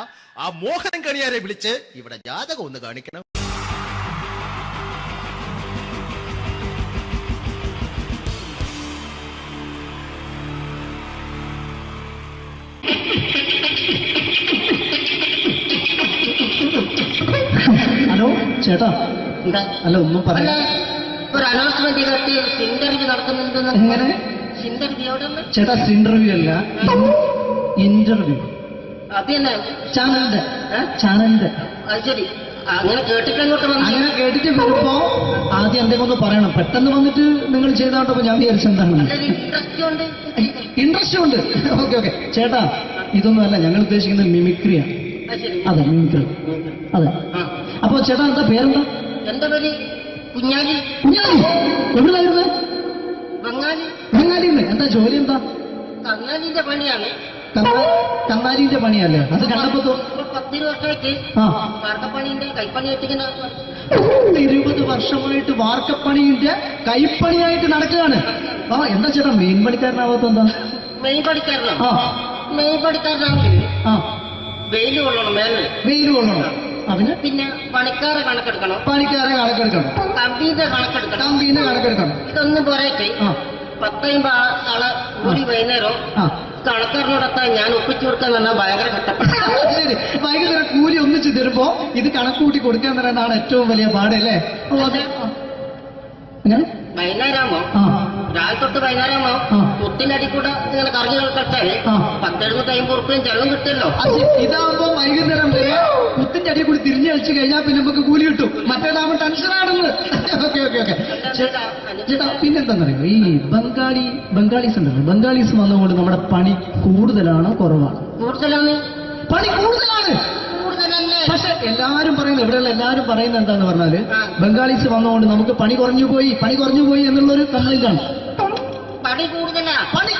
ആ മോഹനം കണിയാരെ വിളിച്ച് ഇവിടെ ജാതകം ഒന്ന് കാണിക്കണം. ഹലോ ചേട്ടാ. എന്താ? അല്ല ഒന്നും പറയാ. ഒരു അനൗൺസ്മെന്റ് ചെയ്തിട്ട് ഇന്റർവ്യൂ നടക്കുന്നുണ്ടെന്ന്. എങ്ങനെ? ഇന്റർവ്യൂ എവിടെ? ചേട്ടാ, ഇന്റർവ്യൂ അല്ല, ഇന്റർവ്യൂ. അത് തന്നെ ചാനലിന്റെ. അത് ശരി. അങ്ങനെ കേട്ടിട്ട് അങ്ങോട്ട് വന്നു. അങ്ങനെ കേട്ടിട്ട് വരുമ്പോ ആദ്യം എന്തെങ്കിലും ഒന്ന് പറയണം. പെട്ടെന്ന് വന്നിട്ട് നിങ്ങൾ ചെയ്താണ്ടപ്പോ ഞാൻ വിചാരിച്ചെന്താണ് ഇൻട്രസ്റ്റ് ഉണ്ട്. ഓക്കെ ഓക്കെ ചേട്ടാ, ഇതൊന്നും അല്ല ഞങ്ങൾ ഉദ്ദേശിക്കുന്നത് മിമിക്രിയാണ്. അതെ, മിമിക്രി. അതെ. അപ്പൊ ചേട്ടാ, എന്താ പേരെന്താ? എന്റെ പേര് കുഞ്ഞാലി. കുഞ്ഞാലി എവിടെയായിരുന്നു? ബംഗാളി. ബംഗാളിന്ന്. എന്താ ജോലി? എന്താ? കന്നാലിന്റെ പണിയാണ്. കന്നാലിന്റെ പണിയല്ലേ? അത് കണ്ടപ്പോ 10 വർഷമായിട്ട് വാർക്കപ്പണിന്റെ കൈപ്പണിയായിട്ട് 20 വർഷമായിട്ട് വാർക്കപ്പണിന്റെ കൈപ്പണിയായിട്ട് നടക്കുകയാണ്. ആ, എന്താ ചേട്ടാ മെയിൻ പണിക്കാരനാവാത്ത? എന്താ മെയിൻ പണിക്കാരനാണ്? മെയിൻ പണിക്കാരനാണെങ്കിൽ വെയിൽ കൊള്ളണം. വെയിൽ കൊള്ളണം. അതിന് പിന്നെ പണിക്കാരെ കണക്കെടുക്കണം. കമ്പീന്റെ കണക്കെടുക്കണം. ഇതൊന്നും പോരായിട്ട് 10-50 ആളെ കൂടി വൈകുന്നേരം കണക്കാരനോടൊക്കെ ഞാൻ ഒപ്പിച്ചു കൊടുക്കാൻ പറഞ്ഞാൽ ഭയങ്കര കഷ്ടപ്പെട്ടു. ശരി, വൈകുന്നേരം കൂലി ഒന്നിച്ച് തരുമ്പോ ഇത് കണക്കൂട്ടി കൊടുക്കാൻ തരാനാണ് ഏറ്റവും വലിയ പാടല്ലേ? വൈകുന്നേരമാകുമ്പോ രാവിലെ തൊട്ട് വൈകുന്നേരമാകുമ്പോ കുത്തിനടി കൂടെ ഇങ്ങനെ കറങ്ങി കളിച്ചാല് 10-70-50 ഉറുപ്പിയും ചെലവും കിട്ടുമല്ലോ. ഇതാകുമ്പോ വൈകുന്നേരം വരെ കുത്തിന്റെ അടി കൂടി തിരിഞ്ഞു കളിച്ചു കഴിഞ്ഞാൽ പിന്നെ നമുക്ക് കൂലി കിട്ടും. മറ്റേതാകുമ്പോ ടെൻഷനാണെന്ന്. ഓക്കെ ഓക്കെ ഓക്കെ ചേട്ടാ, പിന്നെന്താണെന്നറിയോ, ഈ ബംഗാളീസ് ഉണ്ടല്ലോ, ബംഗാളീസ് വന്നുകൊണ്ട് നമ്മുടെ പണി കൂടുതലാണോ കുറവാണ്? കൂടുതലാണ്. പണി കൂടുതലാണ്. പക്ഷെ എല്ലാരും പറയുന്നത്, ഇവിടെയുള്ള എല്ലാരും പറയുന്നത് എന്താന്ന് പറഞ്ഞാല് ബംഗാളീസ് വന്നുകൊണ്ട് നമുക്ക് പണി കുറഞ്ഞു പോയി എന്നുള്ളൊരു കംപ്ലൈന്റ് ആണ്. പണി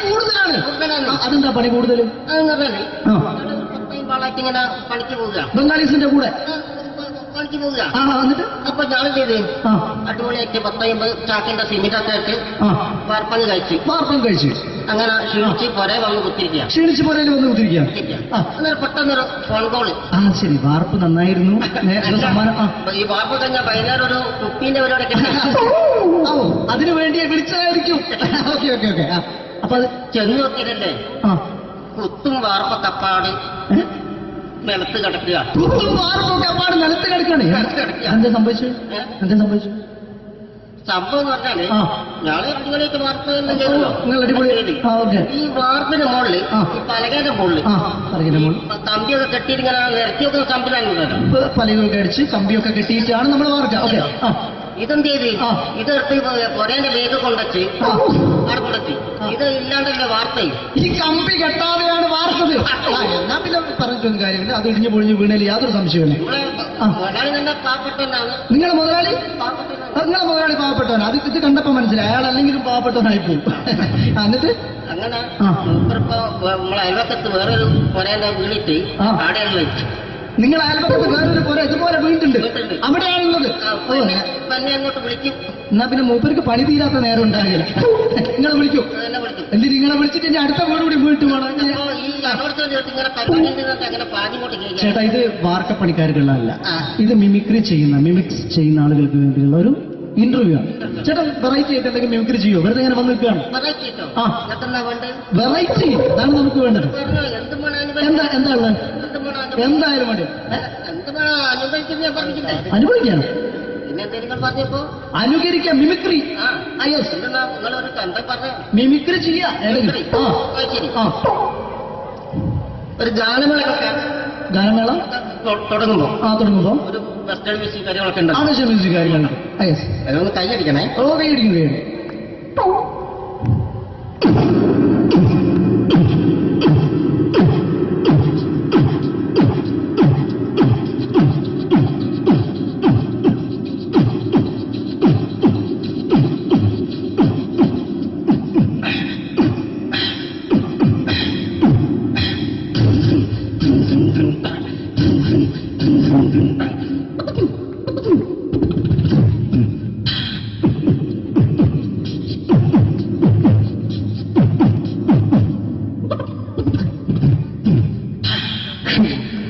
കൂടുതലാണ്. അതെന്താ പണി കൂടുതൽ? ഇങ്ങനെ പണിക്ക് പോവുക ബംഗാളീസിന്റെ കൂടെ. സംഭവിക്കുന്നില്ല. എന്നിട്ട് അപ്പൊ ഞാൻ എന്ത് ചെയ്ത് അടിപൊളിയായിട്ട് 10-50 ചാക്കിന്റെ സിമെന്റ് ഒക്കെ ഇട്ട് വാർപ്പങ്ങ് കഴിച്ച് അങ്ങനെ ക്ഷീണിച്ച് പൊരേ വന്ന് കുത്തിരിക്കുക. ക്ഷീണിച്ച് പൊരയിൽ വന്ന് കുത്തിരിക്കുക. അന്നേരം പെട്ടെന്നൊരു ഫോൺ കോള്. ശരി, വാർപ്പ് നന്നായിരുന്നു. ഈ വാർപ്പ് കഴിഞ്ഞാൽ വൈകുന്നേരം ഒരു കുപ്പീന്റെ പരിപാടി അതിനു വേണ്ടി വിളിച്ചതായിരിക്കും. Okay okay okay. അപ്പൊ അത് ചെന്ന് നോക്കിയതല്ലേ കുത്തും വാർപ്പ കപ്പാട് നിലത്ത് കിടക്കുക. കുത്തും വാർപ്പൊക്കെ അപ്പാട് നിലത്ത് കിടക്കണേ. എന്താ സംഭവിച്ചു? സംഭവം എന്ന് പറഞ്ഞാല് ഞാള് അടിപൊളിയായിട്ട് വാർപ്പ് എല്ലാം ചെയ്തല്ലോ. ഈ വാർപ്പിന്റെ മുകളില് ഈ പലകയുടെ മുകളില് കമ്പിയൊക്കെ കെട്ടിയിട്ട് ഇങ്ങനെ നിരത്തി വെക്കുന്ന സംവിധാനം പലകൊക്കെ അടിച്ച് കമ്പിയൊക്കെ കെട്ടിയിട്ടാണ് നമ്മൾ വാർക്കുക. ഇതെന്ത് ചെയ്ത് ഇതെടുത്ത് പൊരേന്റെ വേഗം കൊണ്ടച്ച് അവിടെ കൊണ്ടെത്തി. ഇത് ഇല്ലാണ്ടല്ലേ വാർത്തയും. ഈ കമ്പി കെട്ടാതെയാണ് വാർത്തത്. എന്നാ പിന്നെ പറഞ്ഞിട്ടൊന്നും കാര്യമില്ല. അത് ഇടിഞ്ഞു പൊളിഞ്ഞു വീണേൽ യാതൊരു സംശയമില്ല. മുതലാളി തന്നെ പാവപ്പെട്ടവനാണ്. നിങ്ങളെ മുതലാളി പാവപ്പെട്ടവനാണ്. അത് ഇത് കണ്ടപ്പോ മനസ്സിലായി. അയാൾ അല്ലെങ്കിലും പാവപ്പെട്ടവനായി പോകും. എന്നിട്ട് അങ്ങനെ മൂപ്പറിപ്പോ നമ്മളെ അയൽവക്കത്ത് വേറൊരു പൊരേന്റെ വീണിട്ട് ആടെയാണ് വെച്ചു. നിങ്ങൾ അയൽപക്കത്ത് വേറൊരു പുര ഇതുപോലെ വീട്ടുണ്ട്, അവിടെയാണുള്ളത്. അങ്ങോട്ട് വിളിക്കും. എന്നാ പിന്നെ മൂപ്പർക്ക് പണി തീരാത്ത നേരം ഉണ്ടാകില്ല. നിങ്ങളെ വിളിക്കും. എന്നിട്ട് നിങ്ങളെ വിളിച്ചിട്ട് ഇനി അടുത്ത വീട് കൂടി വീട്ടു പോകണം. ചേട്ടാ, ഇത് വാർക്കപ്പണിക്കാർക്കുള്ളതല്ല. ഇത് മിമിക്സ് ചെയ്യുന്ന ആളുകൾക്ക് വേണ്ടിയുള്ള ഒരു ഇന്റർവ്യൂ ആണ്. ചേട്ടാ, വെറൈറ്റി ആയിട്ട് എന്തെങ്കിലും മിമിക്രി ചെയ്യോ? വെറുതെ ഇങ്ങനെ വന്ന് നിൽക്കുകയാണ്. വെറൈറ്റി അതാണ് നമുക്ക് വേണ്ടത്. എന്താ ഉള്ളത്? എന്തായാലും മതി. അനുഭവിക്കാനോ? അനുകരിക്കാം. മിമിക്രി മിമിക്രി ചെയ്യാ. ഒരു ഗാനമേള തുടങ്ങുമ്പോ ഒരു വെസ്റ്റേൺ മ്യൂസിക് കാര്യങ്ങളൊക്കെ ഉണ്ട്. മ്യൂസിക് കാര്യങ്ങളുണ്ട്. അതൊന്ന് കൈയടിക്കണേ. കൈയടിക്കും.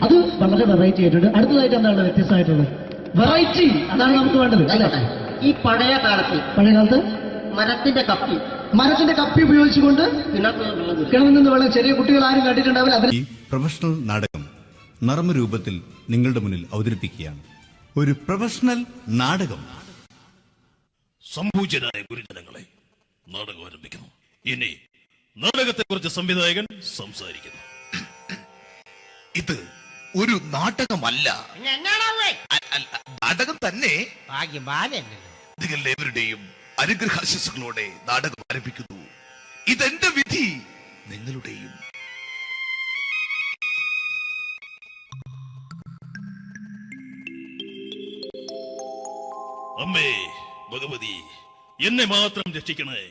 അത് വളരെ വെറൈറ്റി ആയിട്ടുണ്ട്. അടുത്തതായിട്ട് എന്താണ് വ്യത്യസ്തമായിട്ടുള്ളത്? വെറൈറ്റി അതാണ് നമുക്ക് വേണ്ടത് അല്ലേ? ഈ പഴയ കാലത്ത് മരത്തിന്റെ കപ്പി ഉപയോഗിച്ചുകൊണ്ട് കിണറിൽ നിന്ന് വെള്ളം ചെറിയ കുട്ടികൾ ആരും കണ്ടിട്ടുണ്ടാവില്ല. ഈ പ്രൊഫഷണൽ നാടകം നർമ്മരൂപത്തിൽ നിങ്ങളുടെ മുന്നിൽ അവതരിപ്പിക്കുകയാണ്. ഒരു പ്രൊഫഷണൽ നാടകം. സംപൂജ്യരായ ഗുരുജനങ്ങളെ, നാടകം ആരംഭിക്കുന്നു. ഇനി നാടകത്തെക്കുറിച്ച് സംവിധായകൻ സംസാരിക്കുന്നു. ഇത് ഒരു നാടകമല്ല, നാടകം തന്നെ. നിങ്ങളെവരുടെയും അനുഗ്രഹാശിസുകളോടെ നാടകം ആരംഭിക്കുന്നു. ഇതെന്റെ വിധി, നിങ്ങളുടെയും. അമ്മേ ഭഗവതി, എന്നെ മാത്രം രക്ഷിക്കണേ.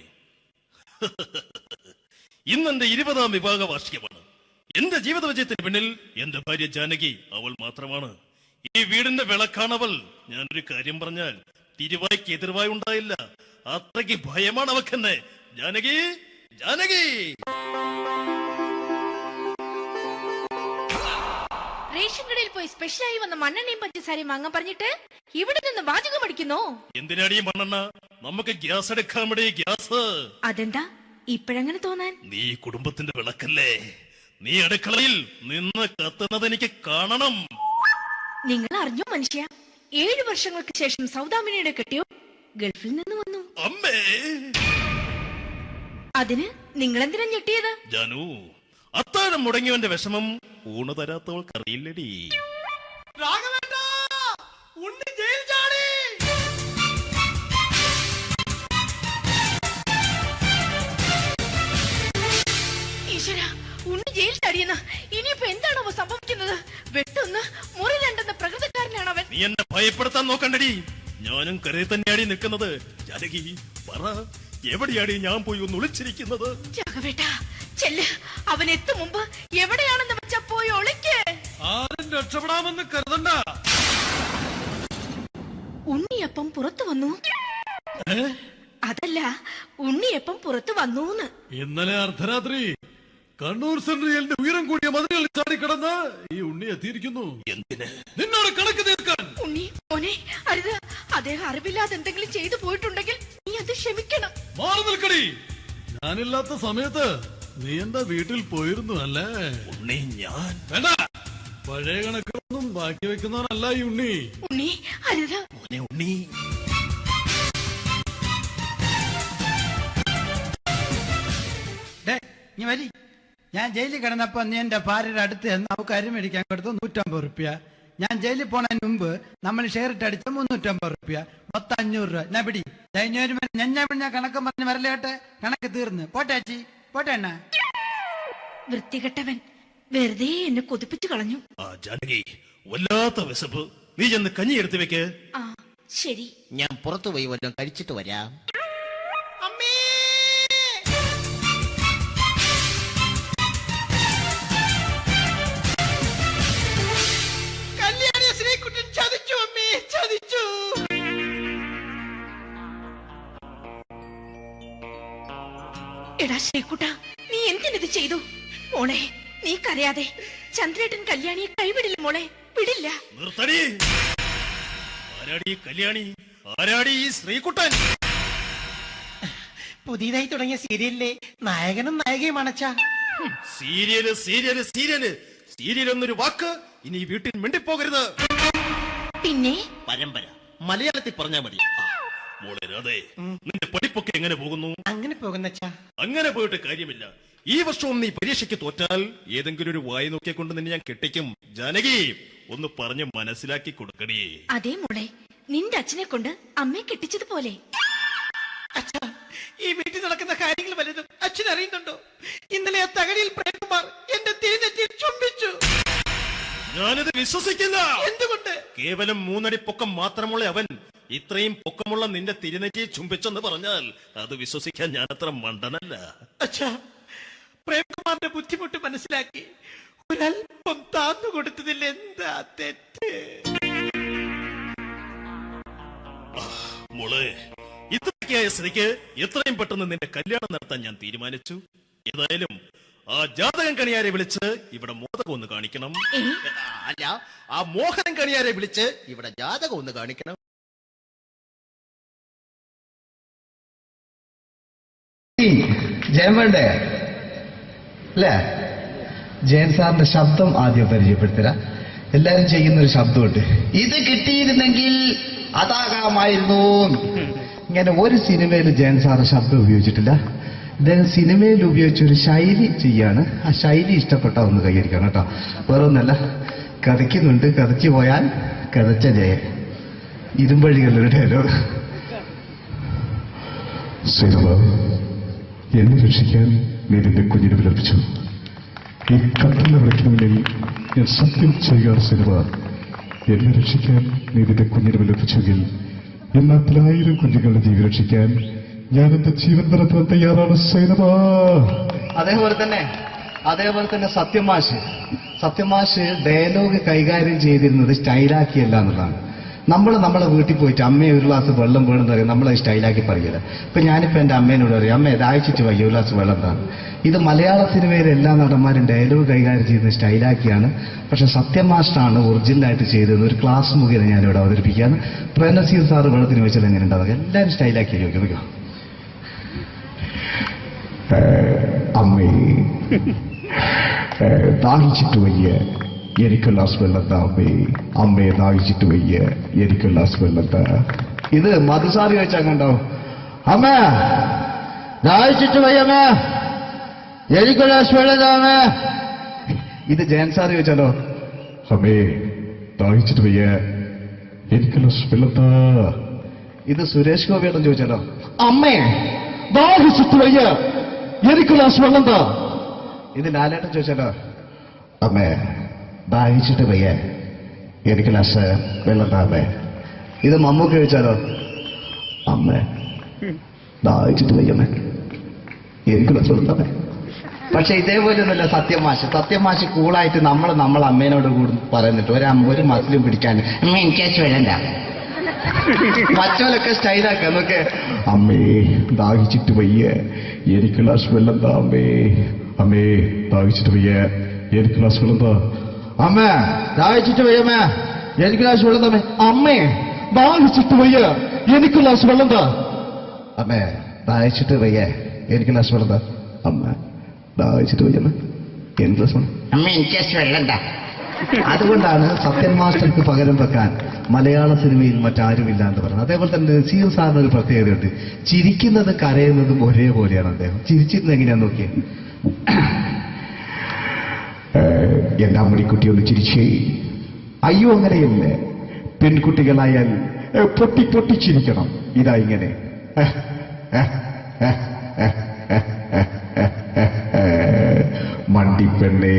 ഇന്നെന്റെ 20ാം വിവാഹ വാർഷികമാണ്. എന്റെ ജീവിത വിജയത്തിന് പിന്നിൽ എന്റെ ഭാര്യ ജാനകി അവൾ മാത്രമാണ്. ഈ വീടിന്റെ വിളക്കാണവൾ. ഞാനൊരു കാര്യം പറഞ്ഞാൽ തിരുവായ്ക്ക് എതിർവായി ഉണ്ടായില്ല. അത്രയ്ക്ക് ഭയമാണ് അവക്കെന്നെ. ജാനകി, ജാനകി. റേഷൻ കടയിൽ പോയി സ്പെഷ്യലായി വന്ന മണ്ണെണ്ണയും പഞ്ചസാരയും വാങ്ങാൻ പറഞ്ഞിട്ട് ഇവിടെ നിന്ന് വാചകം അടിക്കുന്നോ? എന്തിനാടി മണ്ണെണ്ണ? നമുക്ക് ഗ്യാസ് എടുക്കാൻ വേണ്ടി ഗ്യാസ്. അതെന്താ ഇപ്പഴങ്ങനെ തോന്നാൻ? നീ കുടുംബത്തിന്റെ വിളക്കല്ലേ. നീ അടുക്കളയിൽ നിന്ന് കത്തുന്നത് എനിക്ക് കാണണം. നിങ്ങൾ അറിഞ്ഞോ മനുഷ്യ, 7 വർഷങ്ങൾക്ക് ശേഷം സൗദാമിനിയുടെ കെട്ടിയോ ഗൾഫിൽ നിന്ന് വന്നു. അമ്മേ, അതിന് നിങ്ങൾ എന്തിനാ ഞെട്ടിയത്? ജാനു, അത്താഴം മുടങ്ങിയവന്റെ വിഷമം ഊണ് തരാത്തവൾക്ക് അറിയില്ലടി. ഈശ്വരാ, ഉണ്ണി ജയിൽ ചാടിയെന്ന്. ഇനിയിപ്പോ എന്താണോ സംഭവിക്കുന്നത്? വെട്ടൊന്ന് മുറി രണ്ടെന്ന പ്രകൃതക്കാരനാണ് അവൻ. നീ എന്നെ ഭയപ്പെടുത്താൻ നോക്കണ്ടടി. ഞാനും കരയിൽ തന്നെയാടി നിൽക്കുന്നത്. ജാനകി, പറ, എവിടെയാടി ഞാൻ പോയി ഒന്ന് ഒളിച്ചിരിക്കുന്നത്? രാഘവേട്ടാ, ചെല്ല്. അവൻ എത്തും മുമ്പ് എവിടെയാണെന്ന് വെച്ചാ പോയി ഒളിക്ക്. ആരും രക്ഷപ്പെടാമെന്ന് കരുതണ്ട. എപ്പം പുറത്തു വന്നു? അതല്ല, ഉണ്ണി എപ്പം പുറത്തു വന്നൂന്ന്. ഇന്നലെ അർദ്ധരാത്രി കണ്ണൂർ സെൻട്രലിന്റെ ഉയരം കൂടിയ മതിലുകളിൽ ചാടിക്കടന്ന് ഈ ഉണ്ണി എത്തിയിരിക്കുന്നു. എന്തിന്? നിന്നോട് കണക്ക് തീർക്കാൻ. ഉണ്ണി മോനെ, അരുത്. അദ്ദേഹം അറിവില്ലാതെ എന്തെങ്കിലും ചെയ്തു പോയിട്ടുണ്ടെങ്കിൽ നീ അത് ക്ഷമിക്കണം. മാറി നിൽക്കടി. ഞാനില്ലാത്ത സമയത്ത് നീ എന്താ വീട്ടിൽ പോയിരുന്നു അല്ലേ? ഉണ്ണി ഞാൻ വേണ്ട. പഴയ കണക്കൊന്നും ബാക്കി വെക്കുന്നവനല്ല ഈ ഉണ്ണി. ഉണ്ണി അരുത്. ഉണ്ണി ഞാൻ ജയിലിൽ കിടന്നപ്പോ നീ എന്റെ ഭാര്യയുടെ അടുത്ത് നമുക്ക് അരി മേടിക്കാൻ കൊടുത്തു 150 റുപ്യ. ഞാൻ ജയിലിൽ പോണതിന് മുമ്പ് നമ്മൾ ഷെയർ ഇട്ട് അടിച്ച 350 റുപ്യ, മൊത്തം 500 രൂപ. ഞാൻ പിടി ഞാൻ കണക്ക് പറഞ്ഞ് വരലേട്ടെ. കണക്ക് തീർന്ന് പോട്ടെ ചേച്ചി, പോട്ടെ അണ്ണ. വൃത്തികെട്ടവൻ വെറുതെ എന്നെ കൊതിപ്പിച്ചു കളഞ്ഞു. ജാനകി, വല്ലാത്ത വിശപ്പ്. നീ ചെന്ന് കഞ്ഞി എടുത്തു വെക്ക്. ആ ശരി. ഞാൻ പുറത്തു പോയി വല്ലതും കഴിച്ചിട്ട് വരാം. എടാ ശ്രീകുട്ട, നീ എന്തിനത് ചെയ്തു? മോളെ, നീ കരയാതെ. ചന്ദ്രേട്ടൻ കല്യാണിയെ കൈവിടില്ല മോളെ, വിടില്ല. നിർത്തടി. ആരാടി കല്യാണി? ആരാടി ഈ ശ്രീകുട്ടൻ? പുതിയതായി തുടങ്ങിയ സീരിയലിലെ നായകനും നായികയും അണച്ച. സീരിയല് സീരിയല് സീരിയല് സീരിയൽ എന്നൊരു വാക്ക് ഇനി വീട്ടിൽ മിണ്ടിപ്പോകരുത്. പിന്നെ പരമ്പര മലയാളത്തിൽ പറഞ്ഞാ മതി. മോളെ രാധേ, നിന്റെ പഠിപ്പൊക്കെ എങ്ങനെ പോകുന്നു? അങ്ങനെ പോകുന്ന അങ്ങനെ പോയിട്ട് കാര്യമില്ല. ഈ വർഷവും നീ പരീക്ഷയ്ക്ക് തോറ്റാൽ ഏതെങ്കിലും ഒരു വായി നോക്കിക്കൊണ്ട് നിന്നെ ഞാൻ കെട്ടിക്കും. ജാനകി, ഒന്ന് പറഞ്ഞ് മനസ്സിലാക്കി കൊടുക്കണേ. അതേ മോളെ, നിന്റെ അച്ഛനെ കൊണ്ട് അമ്മയെ കെട്ടിച്ചതുപോലെ. ഈ വീട്ടിൽ നടക്കുന്ന കാര്യങ്ങൾ വലുതും അച്ഛൻ അറിയുന്നുണ്ടോ? ഇന്നലെ ആ തകഴിയിൽ പ്രേംകുമാർ എന്റെ തിരുനെറ്റിയിൽ ചുംബിച്ചു. ഞാനിത് വിശ്വസിക്കില്ല. എന്തുകൊണ്ട്? കേവലം 3 അടി പൊക്കം മാത്രമുള്ള അവൻ ഇത്രയും പൊക്കമുള്ള നിന്റെ തിരുനെറ്റിയെ ചുംബിച്ചെന്ന് പറഞ്ഞാൽ അത് വിശ്വസിക്കാൻ ഞാൻ അത്ര മണ്ടനല്ല. അച്ഛാ, പ്രേംകുമാറിന്റെ ബുദ്ധിമുട്ട് മനസ്സിലാക്കി ഒരല്പം താന്നു കൊടുത്തതിൽ എന്താ തെറ്റ്? മോളെ, ഇത്രയ്ക്കായ സ്ഥിതിക്ക് എത്രയും പെട്ടെന്ന് നിന്റെ കല്യാണം നടത്താൻ ഞാൻ തീരുമാനിച്ചു. ഏതായാലും ആ ജാതകം കണിയാരെ വിളിച്ച് ഇവിടെ മോദകം ഒന്ന് കാണിക്കണം. അല്ല, ആ മോഹനം കണിയാരെ വിളിച്ച് ഇവിടെ ജാതകം ഒന്ന് കാണിക്കണം. ജയൻ വേണ്ടേ അല്ലേ? ജയൻ സാറിന്റെ ശബ്ദം ആദ്യം പരിചയപ്പെടുത്തരാ. എല്ലാരും ചെയ്യുന്ന ഒരു ശബ്ദമുണ്ട്. ഇത് കിട്ടിയിരുന്നെങ്കിൽ അതാകാമായിരുന്നു. ഇങ്ങനെ ഒരു സിനിമയിൽ ജയൻ സാറ് ശബ്ദം ഉപയോഗിച്ചിട്ടില്ല. ഇദ്ദേഹം സിനിമയിൽ ഉപയോഗിച്ച ഒരു ശൈലി ചെയ്യാണ്. ആ ശൈലി ഇഷ്ടപ്പെട്ട ഒന്ന് കൈകരിക്കണം കേട്ടോ. വേറെ ഒന്നല്ല, കഥയ്ക്കുന്നുണ്ട്. കഥയ്ക്ക് പോയാൽ കഥച്ച ജയൻ. ഇരുമ്പഴികളുടെ ഡയലോഗ്. എന്നെ രക്ഷിക്കാൻ നീ നിന്റെ കുഞ്ഞിനെ വിലപിച്ചു. ഈ കട്ടലിനെ വിളിക്കുന്നതിൽ ഞാൻ സത്യം ചെയ്യുകയാണ് സിനിമ. എന്നെ രക്ഷിക്കാൻ നീ നിന്റെ കുഞ്ഞിനെ വിലപിച്ചെങ്കിൽ ഈ നാട്ടിൽ 1000 കുഞ്ഞുങ്ങളുടെ ജീവൻ രക്ഷിക്കാൻ ഞാൻ എന്റെ ജീവൻ നടത്താൻ തയ്യാറാണ് സിനിമ. അതേപോലെ തന്നെ സത്യമാഷ് ഡയലോഗ് കൈകാര്യം ചെയ്തിരുന്നത് സ്റ്റൈലാക്കിയല്ല എന്നുള്ളതാണ്. നമ്മളെ വീട്ടിൽ പോയിട്ട് അമ്മയെ ഒരു ഗ്ലാസ് വെള്ളം വേണമെന്ന് പറയും, നമ്മളത് സ്റ്റൈലാക്കി പറയില്ല. ഇപ്പൊ ഞാനിപ്പോ എന്റെ അമ്മേനോട് പറയും, അമ്മ ദാഹിച്ചിട്ട് വയ്യ ഒരു ഗ്ലാസ് വെള്ളം എന്താണ്. ഇത് മലയാള സിനിമയിലെ എല്ലാ നടന്മാരും ഡയലോഗ് കൈകാര്യം ചെയ്യുന്നത് സ്റ്റൈലാക്കിയാണ്. പക്ഷെ സത്യമാഷ്ടാണ് ഒറിജിനലായിട്ട് ചെയ്തത്. ഒരു ക്ലാസ് മുഖേന ഞാനിവിടെ അവതരിപ്പിക്കുകയാണ്. പ്രേംനസീർ സാറ് വെള്ളത്തിന് വെച്ചാൽ എങ്ങനെ ഉണ്ടാവുക? എല്ലാവരും സ്റ്റൈലാക്കി ചോദിക്കും. അമ്മേ, ദാഹിച്ചിട്ട് വയ്യ, എനിക്ക് ഗ്ലാസ് വെള്ളം താ. അമ്മയെ ദാഹിച്ചിട്ട് വയ്യ, എനിക്ക് ഗ്ലാസ് വെള്ളം താ. ഇത് മധുസാറി ചോദിച്ചാൽ കണ്ടോ? അമ്മ ദാഹിച്ചിട്ട് വയ്യമ്മ, എനിക്ക് ഗ്ലാസ് വെള്ളം താ. ഇത് ജയൻ സാറി ചോദിച്ചാലോ? അമ്മേ, ദാഹിച്ചിട്ട് വയ്യ, എനിക്ക് ഗ്ലാസ് വെള്ളം താ. ഇത് സുരേഷ് ഗോപിയോടും ചോദിച്ചാലോ? അമ്മേ ദാഹിച്ചിട്ട് വയ്യ, എനിക്ക് ഗ്ലാസ് വെള്ളം താ. ഇത് ലാലേട്ടൻ ചോദിച്ചാലോ? അമ്മേ, ദാഹിച്ചിട്ട് വയ്യ, എനിക്ക് ഗ്ലാസ് വെള്ളം താ. അമ്മേ. ഇത് മമ്മൂക്ക് ചോദിച്ചാലോ? അമ്മേ, ദാഹിച്ചിട്ട് വയ്യമ്മേ, എനിക്ക് ഗ്ലാസ് വെള്ളം താ. പക്ഷെ ഇതേപോലെ ഒന്നുമല്ല സത്യമാഷ് കൂളായിട്ട് നമ്മളെ അമ്മേനോട് കൂടി പറയുന്നിട്ട് ഒരു മസിലും പിടിക്കാൻ അമ്മ എനിക്ക് വേണ്ട മറ്റവരൊക്കെ സ്റ്റൈലാക്ക നോക്കെ. അമ്മേ ദാഹിച്ചിട്ട് വയ്യ, എനിക്ക് ഗ്ലാസ് വെള്ളം താ അമ്മേ. അമ്മേ ദാഹിച്ചിട്ട് വയ്യ, എനിക്ക് ഗ്ലാസ് വെള്ളം താ. അമ്മേ ദാഹിച്ചിട്ട് വയ്യമ്മേ, എനിക്ക് ഗ്ലാസ് വെള്ളം തമ്മേ. അമ്മേ ദാഹിച്ചിട്ട് വയ്യ, എനിക്ക് ഗ്ലാസ് വെള്ളം താ. അമ്മേ ദാഹിച്ചിട്ട് വയ്യ, എനിക്ക് ഗ്ലാസ് വെള്ളം താ. അമ്മ ദാഹിച്ചിട്ട് വയ്യമ്മ, എനിക്ക് ഗ്ലാസ് വെള്ളം. അമ്മ എനിക്ക് വെള്ളം താ. അതുകൊണ്ടാണ് സത്യൻ മാസ്റ്റർക്ക് പകരം വെക്കാൻ മലയാള സിനിമയിൽ മറ്റാരുമില്ല എന്ന് പറയുന്നത്. അതേപോലെ തന്നെ നസീർ സാറിന് ഒരു പ്രത്യേകതയുണ്ട്. ചിരിക്കുന്നതും കരയുന്നതും ഒരേപോലെയാണ് അദ്ദേഹം. ചിരിച്ചിരുന്നത് എങ്ങനെയാന്ന് നോക്കിയേ. എന്റെ അമ്മണിക്കുട്ടി ഒന്ന് ചിരിച്ചേ. അയ്യോ അങ്ങനെയല്ലേ, പെൺകുട്ടികളായാൽ പൊട്ടി പൊട്ടി ചിരിക്കണം. ഇതാ ഇങ്ങനെ മണ്ടിപ്പെണ്ണേ.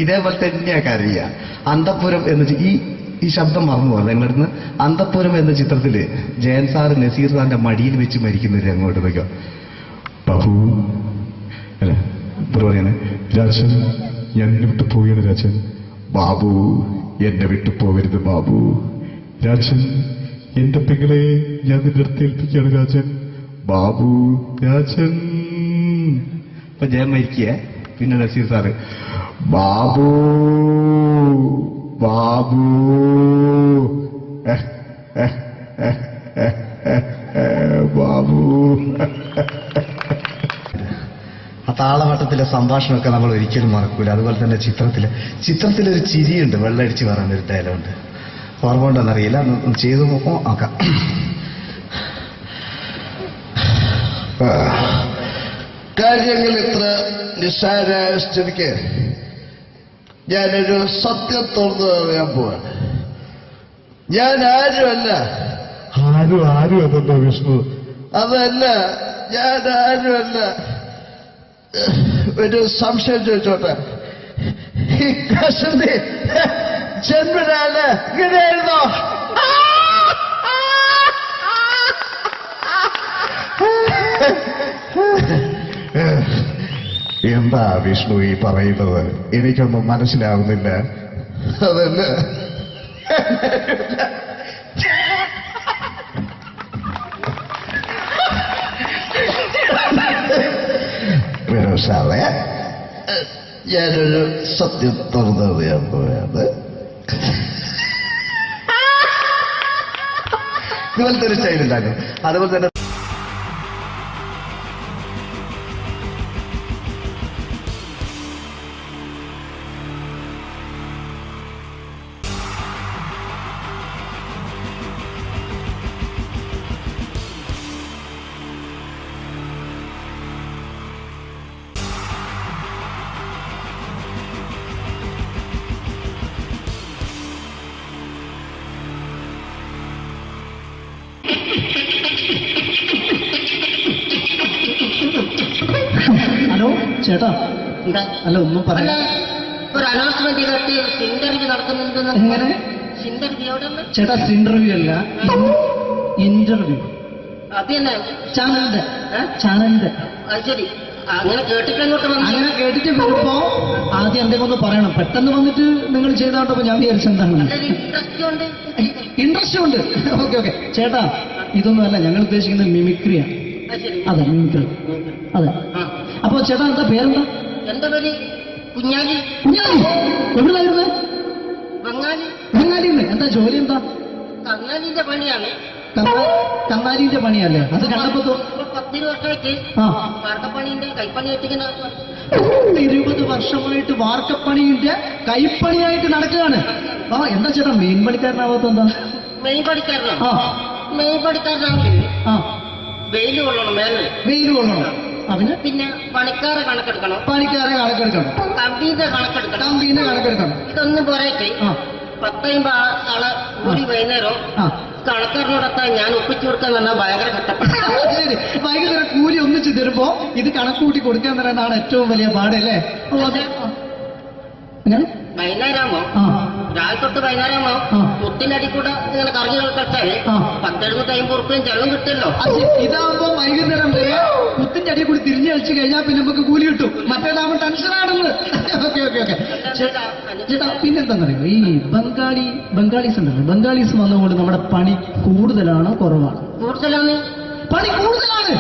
ഇതേപോലെ തന്നെയാ കരയ. അന്തപ്പുരം എന്ന ഈ ശബ്ദം മറന്നു പോകാം നിങ്ങളടുന്ന്. അന്തപ്പുരം എന്ന ചിത്രത്തില് ജയൻ സാറ് നസീർ സാറിന്റെ മടിയിൽ വെച്ച് മരിക്കുന്ന ഒരു അങ്ങോട്ട് നോക്കാം. ബാബു അല്ല പറയാണ്, രാജൻ ഞാൻ എന്നെ വിട്ടു പോവുകയാണ് രാജൻ. ബാബു എന്നെ വിട്ടു പോകരുത് ബാബു. രാജൻ എന്റെ പെങ്ങളെ ഞാൻ നിന്റെ അടുത്ത് ഏൽപ്പിക്കുകയാണ് രാജൻ. ബാബു രാജൻ. ഇപ്പൊ ജയൻ മരിക്കുക, പിന്നെ നസീർ സാറ് ബാബു ബാബു ബാബു. ആ താളവട്ടത്തിലെ സംഭാഷണമൊക്കെ നമ്മൾ ഒരിക്കലും മറക്കൂല. അതുപോലെ തന്നെ ചിത്രത്തിലൊരു ചിരിയുണ്ട്, വെള്ളടിച്ച് പറയുന്നൊരു ഡയലോഗുണ്ട്. ഓർമ്മ ഉണ്ടോന്നറിയില്ല, ഒന്ന് ചെയ്തു നോക്കാം. കാര്യങ്ങൾ ഇത്ര നിസ്സാരായ സ്ഥിതിക്ക് ഞാനൊരു സത്യം തുറന്നു പറയാൻ പോവാണ്. ഞാൻ ആരുമല്ല. ആരും അതല്ല വിഷ്ണു. അതല്ല, ഞാൻ ആരുമല്ല. ഒരു സംശയം ചോദിച്ചോട്ടെ, ഈ കസന്റെ ജന്മനാണ് ഇങ്ങനെയായിരുന്നോ? എന്താ വിഷ്ണു ഈ പറയുന്നത്? എനിക്കൊന്നും മനസ്സിലാവുന്നില്ല. അതല്ല, സാറേ ഞാനൊരു സത്യം തുറന്നറിയാൻ പോയത്. ഇതുപോലത്തെ ഒരു സ്റ്റൈൽ ഉണ്ടാക്കും. അതുപോലെ തന്നെ ഹലോ ചേട്ടാ, എന്താ അല്ല ഒന്നും അല്ല, പറയാ. ഒരു അനൗൺസ്മെന്റ് ചെയ്തിട്ട് ഇന്റർവ്യൂ നടക്കുന്നുണ്ടെന്ന്. എങ്ങനെ ഇന്റർവ്യൂ എവിടെ ഉണ്ട്? ചേട്ടാ? ഇന്റർവ്യൂ അല്ല, ഇന്റർവ്യൂ. അത് തന്നെ ചാനലിന്റെ. അത് ശരി. അങ്ങനെ കേട്ടിട്ട് അങ്ങോട്ട് വന്നു. അങ്ങനെ കേട്ടിട്ട് വരുമ്പോ ആദ്യം എന്തെങ്കിലും ഒന്ന് പറയണം. പെട്ടെന്ന് വന്നിട്ട് നിങ്ങൾ ചെയ്താണ്ടപ്പോ ഞാൻ വിചാരിച്ചു എന്താണ് ഇൻട്രസ്റ്റ് ഉണ്ട്. ഓക്കെ ചേട്ടാ, ഇതൊന്നും അല്ല ഞങ്ങൾ ഉദ്ദേശിക്കുന്നത് മിമിക്രിയാണ്. അതെ, മിമിക്രി. അതെ. അപ്പൊ ചേട്ടാ എന്താ പേരെന്താ? എന്റെ പേര് കുഞ്ഞാലി. എവിടെയായിരുന്നു? ബംഗാളി. എന്താ ജോലി? എന്താ? കന്നാലിന്റെ പണിയാണ്. കന്നാലിന്റെ പണിയല്ലേ? അത് കണ്ടപ്പോ 10 വർഷമായിട്ട് വാർക്കപ്പണിന്റെ കൈപ്പണിയായിട്ട് ഇങ്ങനെ 20 വർഷമായിട്ട് വാർക്കപ്പണിന്റെ കൈപ്പണിയായിട്ട് നടക്കുകയാണ്. എന്താ ചേട്ടാ മെയിൻ പണിക്കാരനാവാത്ത? എന്താ മെയിൻ പണിക്കാരനാണെങ്കിൽ വെയിൽ കൊള്ളണം, വെയിൽ കൊള്ളണം. അതിന് പിന്നെ പണിക്കാരെ കണക്കെടുക്കണം, കമ്പീന്റെ കണക്കെടുക്കണം. ഇതൊന്നും പോരായിട്ട് 10-50 ആളെ കൂടി വൈകുന്നേരം കണക്കാരനോടൊക്കെ ഞാൻ ഒപ്പിച്ചു കൊടുക്കാൻ പറഞ്ഞാൽ ഭയങ്കര കഷ്ടപ്പെട്ടു. വൈകുന്നേരം കൂലി ഒന്നിച്ച് തരുമ്പോ ഇത് കണക്കൂട്ടി കൊടുക്കാൻ തരാനാണ് ഏറ്റവും വലിയ പാടല്ലേ? വൈകുന്നേരമാകുമ്പോ രാവിലെ തൊട്ട് വൈകുന്നേരമാകുമ്പോ മുത്തിന്റെ അടി കൂടെ ഇങ്ങനെ കറങ്ങി കളിച്ചാല് 10-70 ഉറുപ്പിയും ചെലവും കിട്ടുമല്ലോ. ഇതാവുമ്പോ വൈകുന്നേരം വരെ മുത്തിന്റെ അടി കൂടി തിരിഞ്ഞു കളിച്ചു കഴിഞ്ഞാൽ പിന്നെ നമുക്ക് കൂലി കിട്ടും. മറ്റേതാവുമ്പോ ടെൻഷനാണെന്ന്. ഓക്കെ ഓക്കെ ഓക്കെ ചേട്ടാ, പിന്നെന്താണെന്നറിയോ, ഈ ബംഗാളീസ് ഉണ്ടല്ലോ, ബംഗാളീസ് വന്നുകൊണ്ട് നമ്മുടെ പണി കൂടുതലാണ് കുറവാണ്? കൂടുതലാണ്. പണി കൂടുതലാണ്.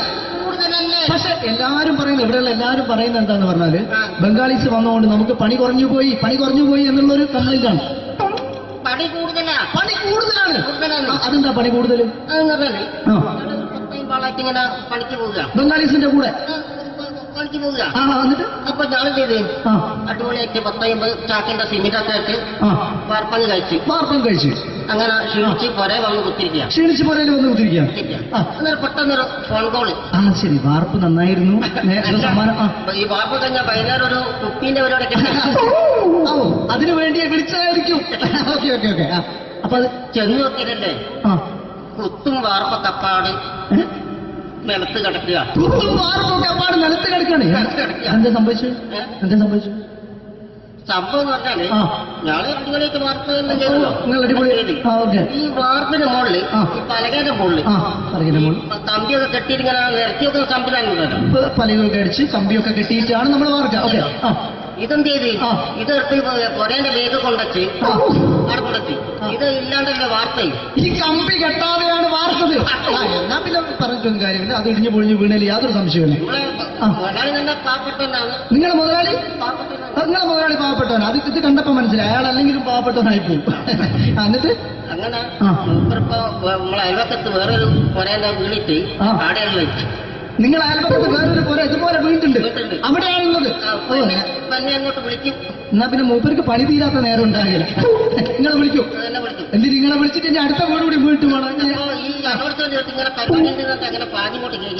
പക്ഷെ എല്ലാരും പറയുന്നത്, ഇവിടെയുള്ള എല്ലാരും പറയുന്നത് എന്താന്ന് പറഞ്ഞാല് ബംഗാളീസ് വന്നുകൊണ്ട് നമുക്ക് പണി കുറഞ്ഞു പോയി എന്നുള്ളൊരു കംപ്ലൈന്റ് ആണ്. പണി കൂടുതലാണ്. അതെന്താ പണി കൂടുതൽ? ഇങ്ങനെ പണിക്ക് പോവുക ബംഗാളീസിന്റെ കൂടെ പണിക്ക് പോവുക. എന്നിട്ട് അപ്പൊ ഞാൻ ചെയ്ത് അടിപൊളിയായിട്ട് 10-50 ചാക്കിന്റെ സിമെന്റൊക്കെ ആയിട്ട് വാർപ്പം കഴിച്ചു. അങ്ങനെ ക്ഷീണിച്ച് പുറേ വന്ന് കുത്തിരിക്കുക. അന്നേരം പെട്ടെന്നൊരു ഫോൺ കോള്. ശരി, വാർപ്പ് നന്നായിരുന്നു. ഈ വാർപ്പ് കഴിഞ്ഞാൽ വൈകുന്നേരം ഒരു കുപ്പീന്റെ പരിപാടി അതിനു വേണ്ടിയാ വിളിച്ചതായിരിക്കും. അപ്പൊ അത് ചെന്ന് നോക്കിയതല്ലേ, കുത്തും വാർപ്പ തപ്പാട് നിലത്ത് കിടക്കുക. എന്താ സംഭവിച്ചു? സംഭവം എന്ന് പറഞ്ഞാല് ഞാള് അടിപൊളിയായിട്ട് വാർത്തയെല്ലാം ചെയ്തല്ലോ. ഈ വാർപ്പിന്റെ മുകളിൽ ഈ പലകയുടെ മുകളിൽ കമ്പിയൊക്കെ കെട്ടിയിട്ടിങ്ങനെ നിരത്തി വെക്കുന്ന സംവിധാനം ഉണ്ടല്ലോ. പലകൊക്കെ അടിച്ച് കമ്പിയൊക്കെ കെട്ടിയിട്ടാണ് നമ്മൾ വാർക്ക. ഇതെന്ത് ചെയ്ത് ഇതെടുത്ത് കൊരേന്റെ ലേക്ക് കൊണ്ടച്ച് അവിടെ കൊണ്ടച്ച് ഇത് ഇല്ലാണ്ടല്ലേ വാർത്തയും. ഈ കമ്പി കെട്ടാതെയാണ് വാർത്തത്. എന്നാ പിന്നെ പറഞ്ഞിട്ടൊന്നും കാര്യമില്ല. അത് ഇടിഞ്ഞു പൊളിഞ്ഞു വീണേൽ യാതൊരു സംശയമില്ല. മുതലാളി തന്നെ പാവപ്പെട്ടവനാണ്. നിങ്ങളെ മുതലാളി പാവപ്പെട്ടവനാണ്. അത് ഇത് കണ്ടപ്പോ മനസ്സിലായി അയാൾ അല്ലെങ്കിലും പാവപ്പെട്ടവനായി പോകും. എന്നിട്ട് അങ്ങനെ മൂപ്പറിപ്പോ നമ്മളെ അയൽവക്കത്ത് വേറൊരു കൊരേന്റെ വീണിട്ട് ആടെയാണ് വെച്ചു. നിങ്ങൾ അയൽപക്കത്ത് വേറൊരു പുര ഇതുപോലെ വീട്ടുണ്ട്, അവിടെയാണുള്ളത്. അങ്ങോട്ട് വിളിക്കും. എന്നാ പിന്നെ മൂപ്പർക്ക് പണി തീരാത്ത നേരം ഉണ്ടാകില്ല. നിങ്ങളെ വിളിക്കും. എന്തിന് നിങ്ങളെ വിളിച്ചിട്ട് ഇനി അടുത്ത വീട് കൂടി വീട്ടു പോകണം.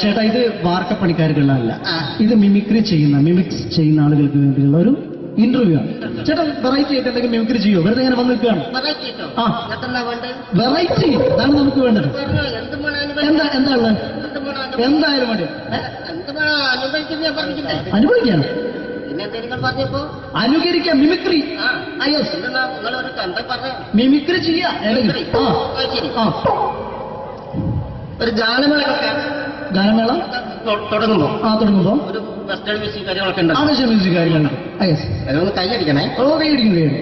ചേട്ടാ, ഇത് വാർക്കപ്പണിക്കാർക്കുള്ളതല്ല, ഇത് മിമിക്സ് ചെയ്യുന്ന ആളുകൾക്ക് വേണ്ടിയുള്ള ഒരു ഇന്റർവ്യൂ ആണ്. ചേട്ടാ, വെറൈറ്റി ആയിട്ട് എന്തെങ്കിലും മിമിക്രി ചെയ്യോ? വെറുതെ ഇങ്ങനെ വന്ന് നിൽക്കുകയാണ്. വെറൈറ്റി അതാണ് നമുക്ക് വേണ്ടത്. എന്താ ഉള്ളത്? എന്തായാലും മതി. അനുഭവിക്കാണ്, അനുകരിക്കാം. മിമിക്രി മിമിക്രി ചെയ്യാ. ഒരു ഗാനമേള തുടങ്ങുമ്പോ ഒരു വെസ്റ്റേൺ മ്യൂസിക് കാര്യങ്ങളൊക്കെ ഉണ്ട്. മ്യൂസിക് കാര്യങ്ങളുണ്ട്. അതൊന്ന് കൈയടിക്കണേ. കൈയടിക്കുന്നു.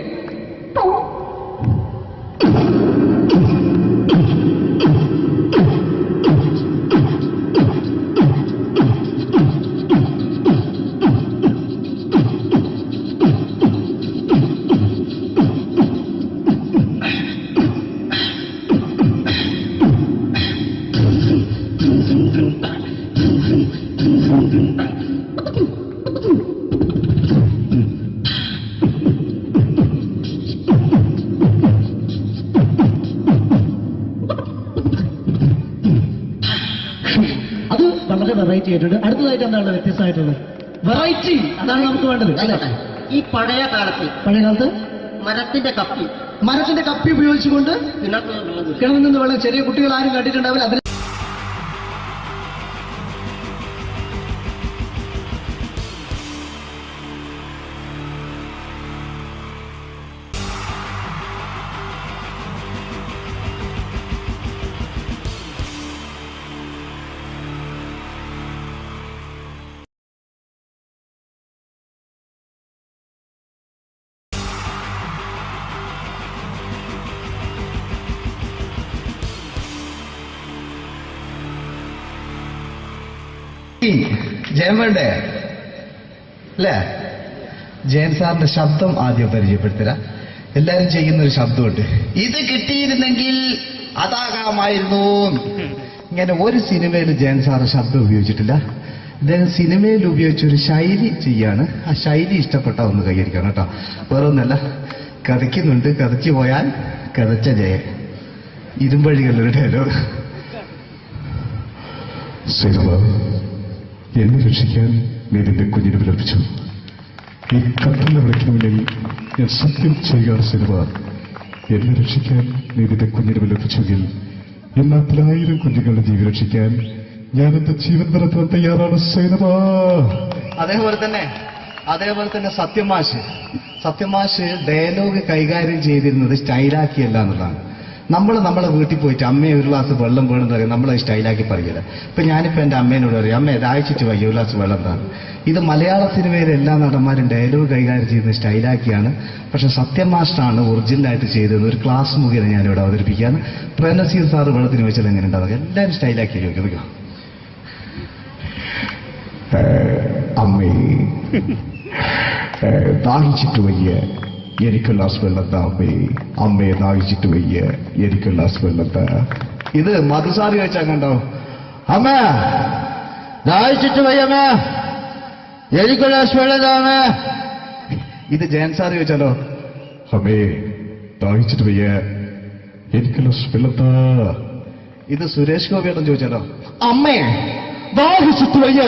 വളരെ വെറൈറ്റി ആയിട്ടുണ്ട്. അടുത്തതായിട്ട് എന്താണ് വ്യത്യസ്തമായിട്ടുള്ളത്? വെറൈറ്റി, അതാണ് നമുക്ക് വേണ്ടത് അല്ലേ? ഈ പഴയ കാലത്ത് മരത്തിന്റെ കപ്പി ഉപയോഗിച്ചുകൊണ്ട് കിണറിൽ നിന്ന് വെള്ളം, ചെറിയ കുട്ടികൾ ആരും കണ്ടിട്ടുണ്ടാവില്ല. അതിന് ജയൻ വേണ്ടേ അല്ലേ? ജയൻ സാറിന്റെ ശബ്ദം ആദ്യം പരിചയപ്പെടുത്തരാ. എല്ലാരും ചെയ്യുന്നൊരു ശബ്ദമുണ്ട്, ഇത് കിട്ടിയിരുന്നെങ്കിൽ അതാകാമായിരുന്നു. ഇങ്ങനെ ഒരു സിനിമയിൽ ജയൻ സാറ് ശബ്ദം ഉപയോഗിച്ചിട്ടില്ല. ഇദ്ദേഹം സിനിമയിൽ ഉപയോഗിച്ചൊരു ശൈലി ചെയ്യാണ്. ആ ശൈലി ഇഷ്ടപ്പെട്ട ഒന്ന് കൈകരിക്കണം കേട്ടോ. വേറെ ഒന്നല്ല, കഥയ്ക്കുന്നുണ്ട്, കഥച്ചു പോയാൽ കഥച്ച ജയൻ. ഇരുമ്പഴികളുടെ ഡയലോഗ്. എന്നെ രക്ഷിക്കാൻ നീ നിന്റെ കുഞ്ഞിനെ വിലപിച്ചു. ഈ കത്തുന്ന വിളക്കിന് മുന്നിൽ ഞാൻ സത്യം ചെയ്യുകയാണ് സിനിമ. എന്നെ രക്ഷിക്കാൻ നീ നിന്റെ കുഞ്ഞിനെ വിലപിച്ചെങ്കിൽ ഈ 40,000 കുഞ്ഞുങ്ങളുടെ ജീവൻ രക്ഷിക്കാൻ ഞാൻ എന്റെ ജീവൻ നടത്താൻ തയ്യാറാണ് സൈനമ. അതേപോലെ തന്നെ അതേപോലെ തന്നെ സത്യമാഷ് ഡയലോഗ് കൈകാര്യം ചെയ്തിരുന്നത് സ്റ്റൈലാക്കിയല്ല എന്നുള്ളതാണ്. നമ്മളെ വീട്ടിൽ പോയിട്ട് അമ്മയെ ഒരു ഗ്ലാസ് വെള്ളം വേണമെന്ന് പറയും, നമ്മളത് സ്റ്റൈലാക്കി പറയില്ല. ഇപ്പൊ ഞാനിപ്പോ എന്റെ അമ്മേനോട് പറയും, അമ്മ ദാഹിച്ചിട്ട് വയ്യ ഒരു ഗ്ലാസ് വെള്ളം എന്താണ്. ഇത് മലയാള സിനിമയിലെ എല്ലാ നടന്മാരും ഡയലോഗ് കൈകാര്യം ചെയ്യുന്നത് സ്റ്റൈലാക്കിയാണ്. പക്ഷെ സത്യമാഷ്ടാണ് ഒറിജിനലായിട്ട് ചെയ്തത്. ഒരു ക്ലാസ് മുഖേന ഞാനിവിടെ അവതരിപ്പിക്കുകയാണ്. പ്രേംനസീർ സാറ് വെള്ളത്തിന് വെച്ചാൽ എങ്ങനെ ഉണ്ടാവുക? എല്ലാവരും സ്റ്റൈലാക്കി ചോദിക്കും. അമ്മേ ദാഹിച്ചിട്ട് വയ്യ എനിക്ക് ഗ്ലാസ് വെള്ളം താ അമ്മേ. അമ്മയെ ദാഹിച്ചിട്ട് വയ്യ എനിക്ക് ഗ്ലാസ് വെള്ളം താ. ഇത് മധുസാറി വെച്ചാൽ കണ്ടോ, അമ്മ ദാഹിച്ചിട്ട് വയ്യമ്മേ എനിക്ക് ഗ്ലാസ് വെള്ളം താ അമ്മേ. ഇത് ജയൻ സാറി വെച്ചാലോ, അമ്മേ ദാഹിച്ചിട്ട് വയ്യ എനിക്ക് ഗ്ലാസ് വെള്ളം താ. ഇത് സുരേഷ് ഗോപിയോടും ചോദിച്ചാലോ, അമ്മേ ദാഹിച്ചിട്ട് വയ്യ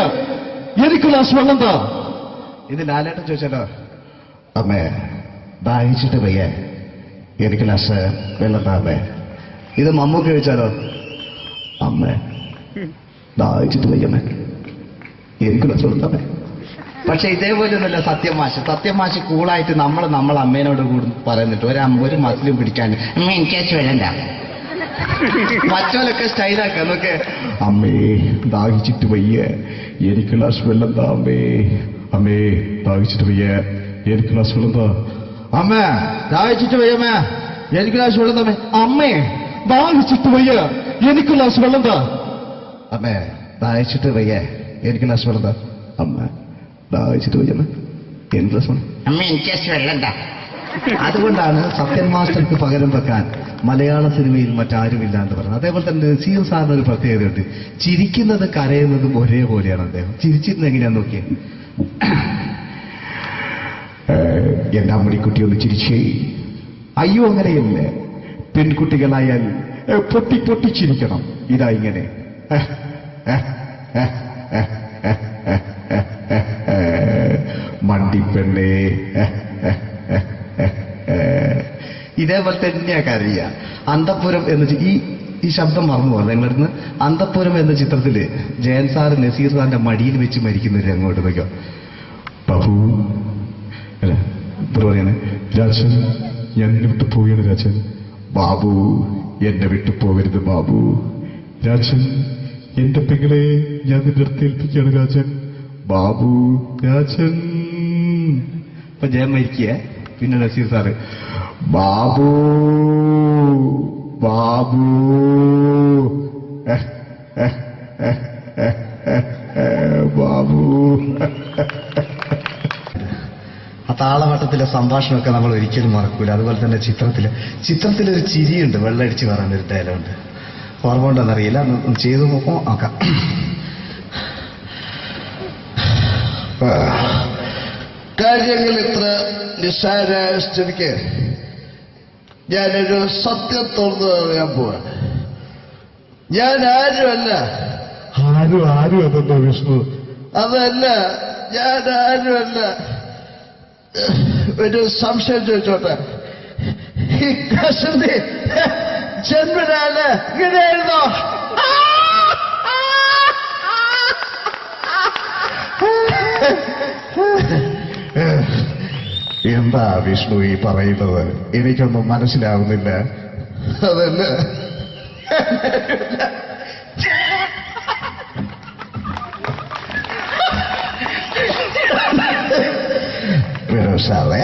എനിക്ക് ഗ്ലാസ് വെള്ളം താ. ഇത് ലാലേട്ടൻ ചോദിച്ചാലോ, അമ്മേ ദാഹിച്ചിട്ട് വയ്യ എനിക്ക് ഗ്ലാസ് വെള്ളം താ അമ്മേ. ഇത് മമ്മൂക്ക് ചോദിച്ചാലോ, അമ്മേ ദാഹിച്ചിട്ട് വയ്യമ്മേ എനിക്ക് ഗ്ലാസ് വെള്ളം താ അമ്മേ. പക്ഷെ ഇതേപോലെയൊന്നുമല്ല സത്യമാഷ് കൂളായിട്ട് നമ്മളെ അമ്മേനോട് കൂടി പറയുന്നിട്ട് ഒരു മസിലും പിടിക്കാൻ അമ്മ എനിക്ക് വേണ്ട. മറ്റോലൊക്കെ സ്റ്റൈലാക്കാം നോക്കെ. അമ്മേ ദാഹിച്ചിട്ട് വയ്യ എനിക്ക് ഗ്ലാസ് വെള്ളം താ അമ്മേ. അമ്മേ ദാഹിച്ചിട്ട് വയ്യ എനിക്ക് ഗ്ലാസ് വെള്ളം താ. അമ്മ ദാഹിച്ചിട്ട് വയ്യമ്മ എനിക്ക് ഗ്ലാസ് വെള്ളം തമ്മേ. അമ്മേ ദാഹിച്ചിട്ട് വയ്യ എനിക്ക് ഗ്ലാസ് വെള്ളം താ. അമ്മേ ദാഹിച്ചിട്ട് വയ്യ എനിക്ക് ഗ്ലാസ് വെള്ളം താ. അമ്മ ദാഹിച്ചിട്ട് വയ്യമ്മേ എനിക്ക് ഗ്ലാസ് വെള്ളം. അമ്മ എനിക്ക് വെള്ളം താ. അതുകൊണ്ടാണ് സത്യൻ മാസ്റ്റർക്ക് പകരം വെക്കാൻ മലയാള സിനിമയിൽ മറ്റാരുമില്ല എന്ന് പറയുന്നത്. അതേപോലെ തന്നെ നസീർ സാറിന് ഒരു പ്രത്യേകതയുണ്ട്. ചിരിക്കുന്നത് കരയുന്നതും ഒരേപോലെയാണ് അദ്ദേഹം. ചിരിച്ചിരുന്നത് എങ്ങനെയാന്ന് നോക്കിയേ. എന്റെ അമ്മണിക്കുട്ടി ഒന്ന് ചിരിച്ചേ. അയ്യോ അങ്ങനെയല്ല, പെൺകുട്ടികളായാൽ പൊട്ടി പൊട്ടി ചിരിക്കണം. ഇതാ ഇങ്ങനെ മണ്ടിപ്പെണ്ണേ. ഇതേപോലെ തന്നെയാ കരയ. അന്തപ്പുരം എന്ന ഈ ശബ്ദം മറന്നു പോകുന്നത് നിങ്ങളിടുന്ന്. അന്തപ്പുരം എന്ന ചിത്രത്തില് ജയൻ സാറ് നസീർ സാറിന്റെ മടിയിൽ വെച്ച് മരിക്കുന്നവര് അങ്ങോട്ട് നോക്കിയോ. ബാബു അല്ല പറയാണ്, രാജൻ ഞാൻ എന്നെ വിട്ടു പോവുകയാണ് രാജൻ. ബാബു എന്നെ വിട്ടു പോകരുത് ബാബു. രാജൻ എന്റെ പെങ്ങളെ ഞാൻ നിന്റെ അടുത്ത് ഏൽപ്പിക്കുകയാണ് രാജൻ. ബാബു രാജൻ. ഇപ്പൊ ജയൻ മരിക്കുക. പിന്നെ നസീർ സാറ് ബാബു ബാബു ബാബു. ആ താളവട്ടത്തിലെ സംഭാഷണമൊക്കെ നമ്മൾ ഒരിക്കലും മറക്കൂല. അതുപോലെ തന്നെ ചിത്രത്തിലൊരു ചിരിയുണ്ട്, വെള്ളടിച്ച് പറയാനൊരു ഡയലോഗുണ്ട്. ഓർമ്മ ഉണ്ടെന്നറിയില്ല, ഒന്ന് ചെയ്തു നോക്കാം. കാര്യങ്ങൾ ഇത്ര നിസ്സാരമായ സ്ഥിതിക്ക് ഞാനൊരു സത്യം തുറന്നു പറയാൻ പോവാ. ഞാൻ ആരുമല്ല. ആരും അതെന്താ വിഷ്ണു? അതല്ല, ഞാൻ ആരുമല്ല. ഒരു സംശയം ചോദിച്ചോട്ടെ, ഈ കസന്തി ജന്മനാണ് ഇങ്ങനെയായിരുന്നോ? എന്താ വിഷ്ണു ഈ പറയുന്നത്? എനിക്കൊന്നും മനസ്സിലാവുന്നില്ല. അതല്ല, സാറേ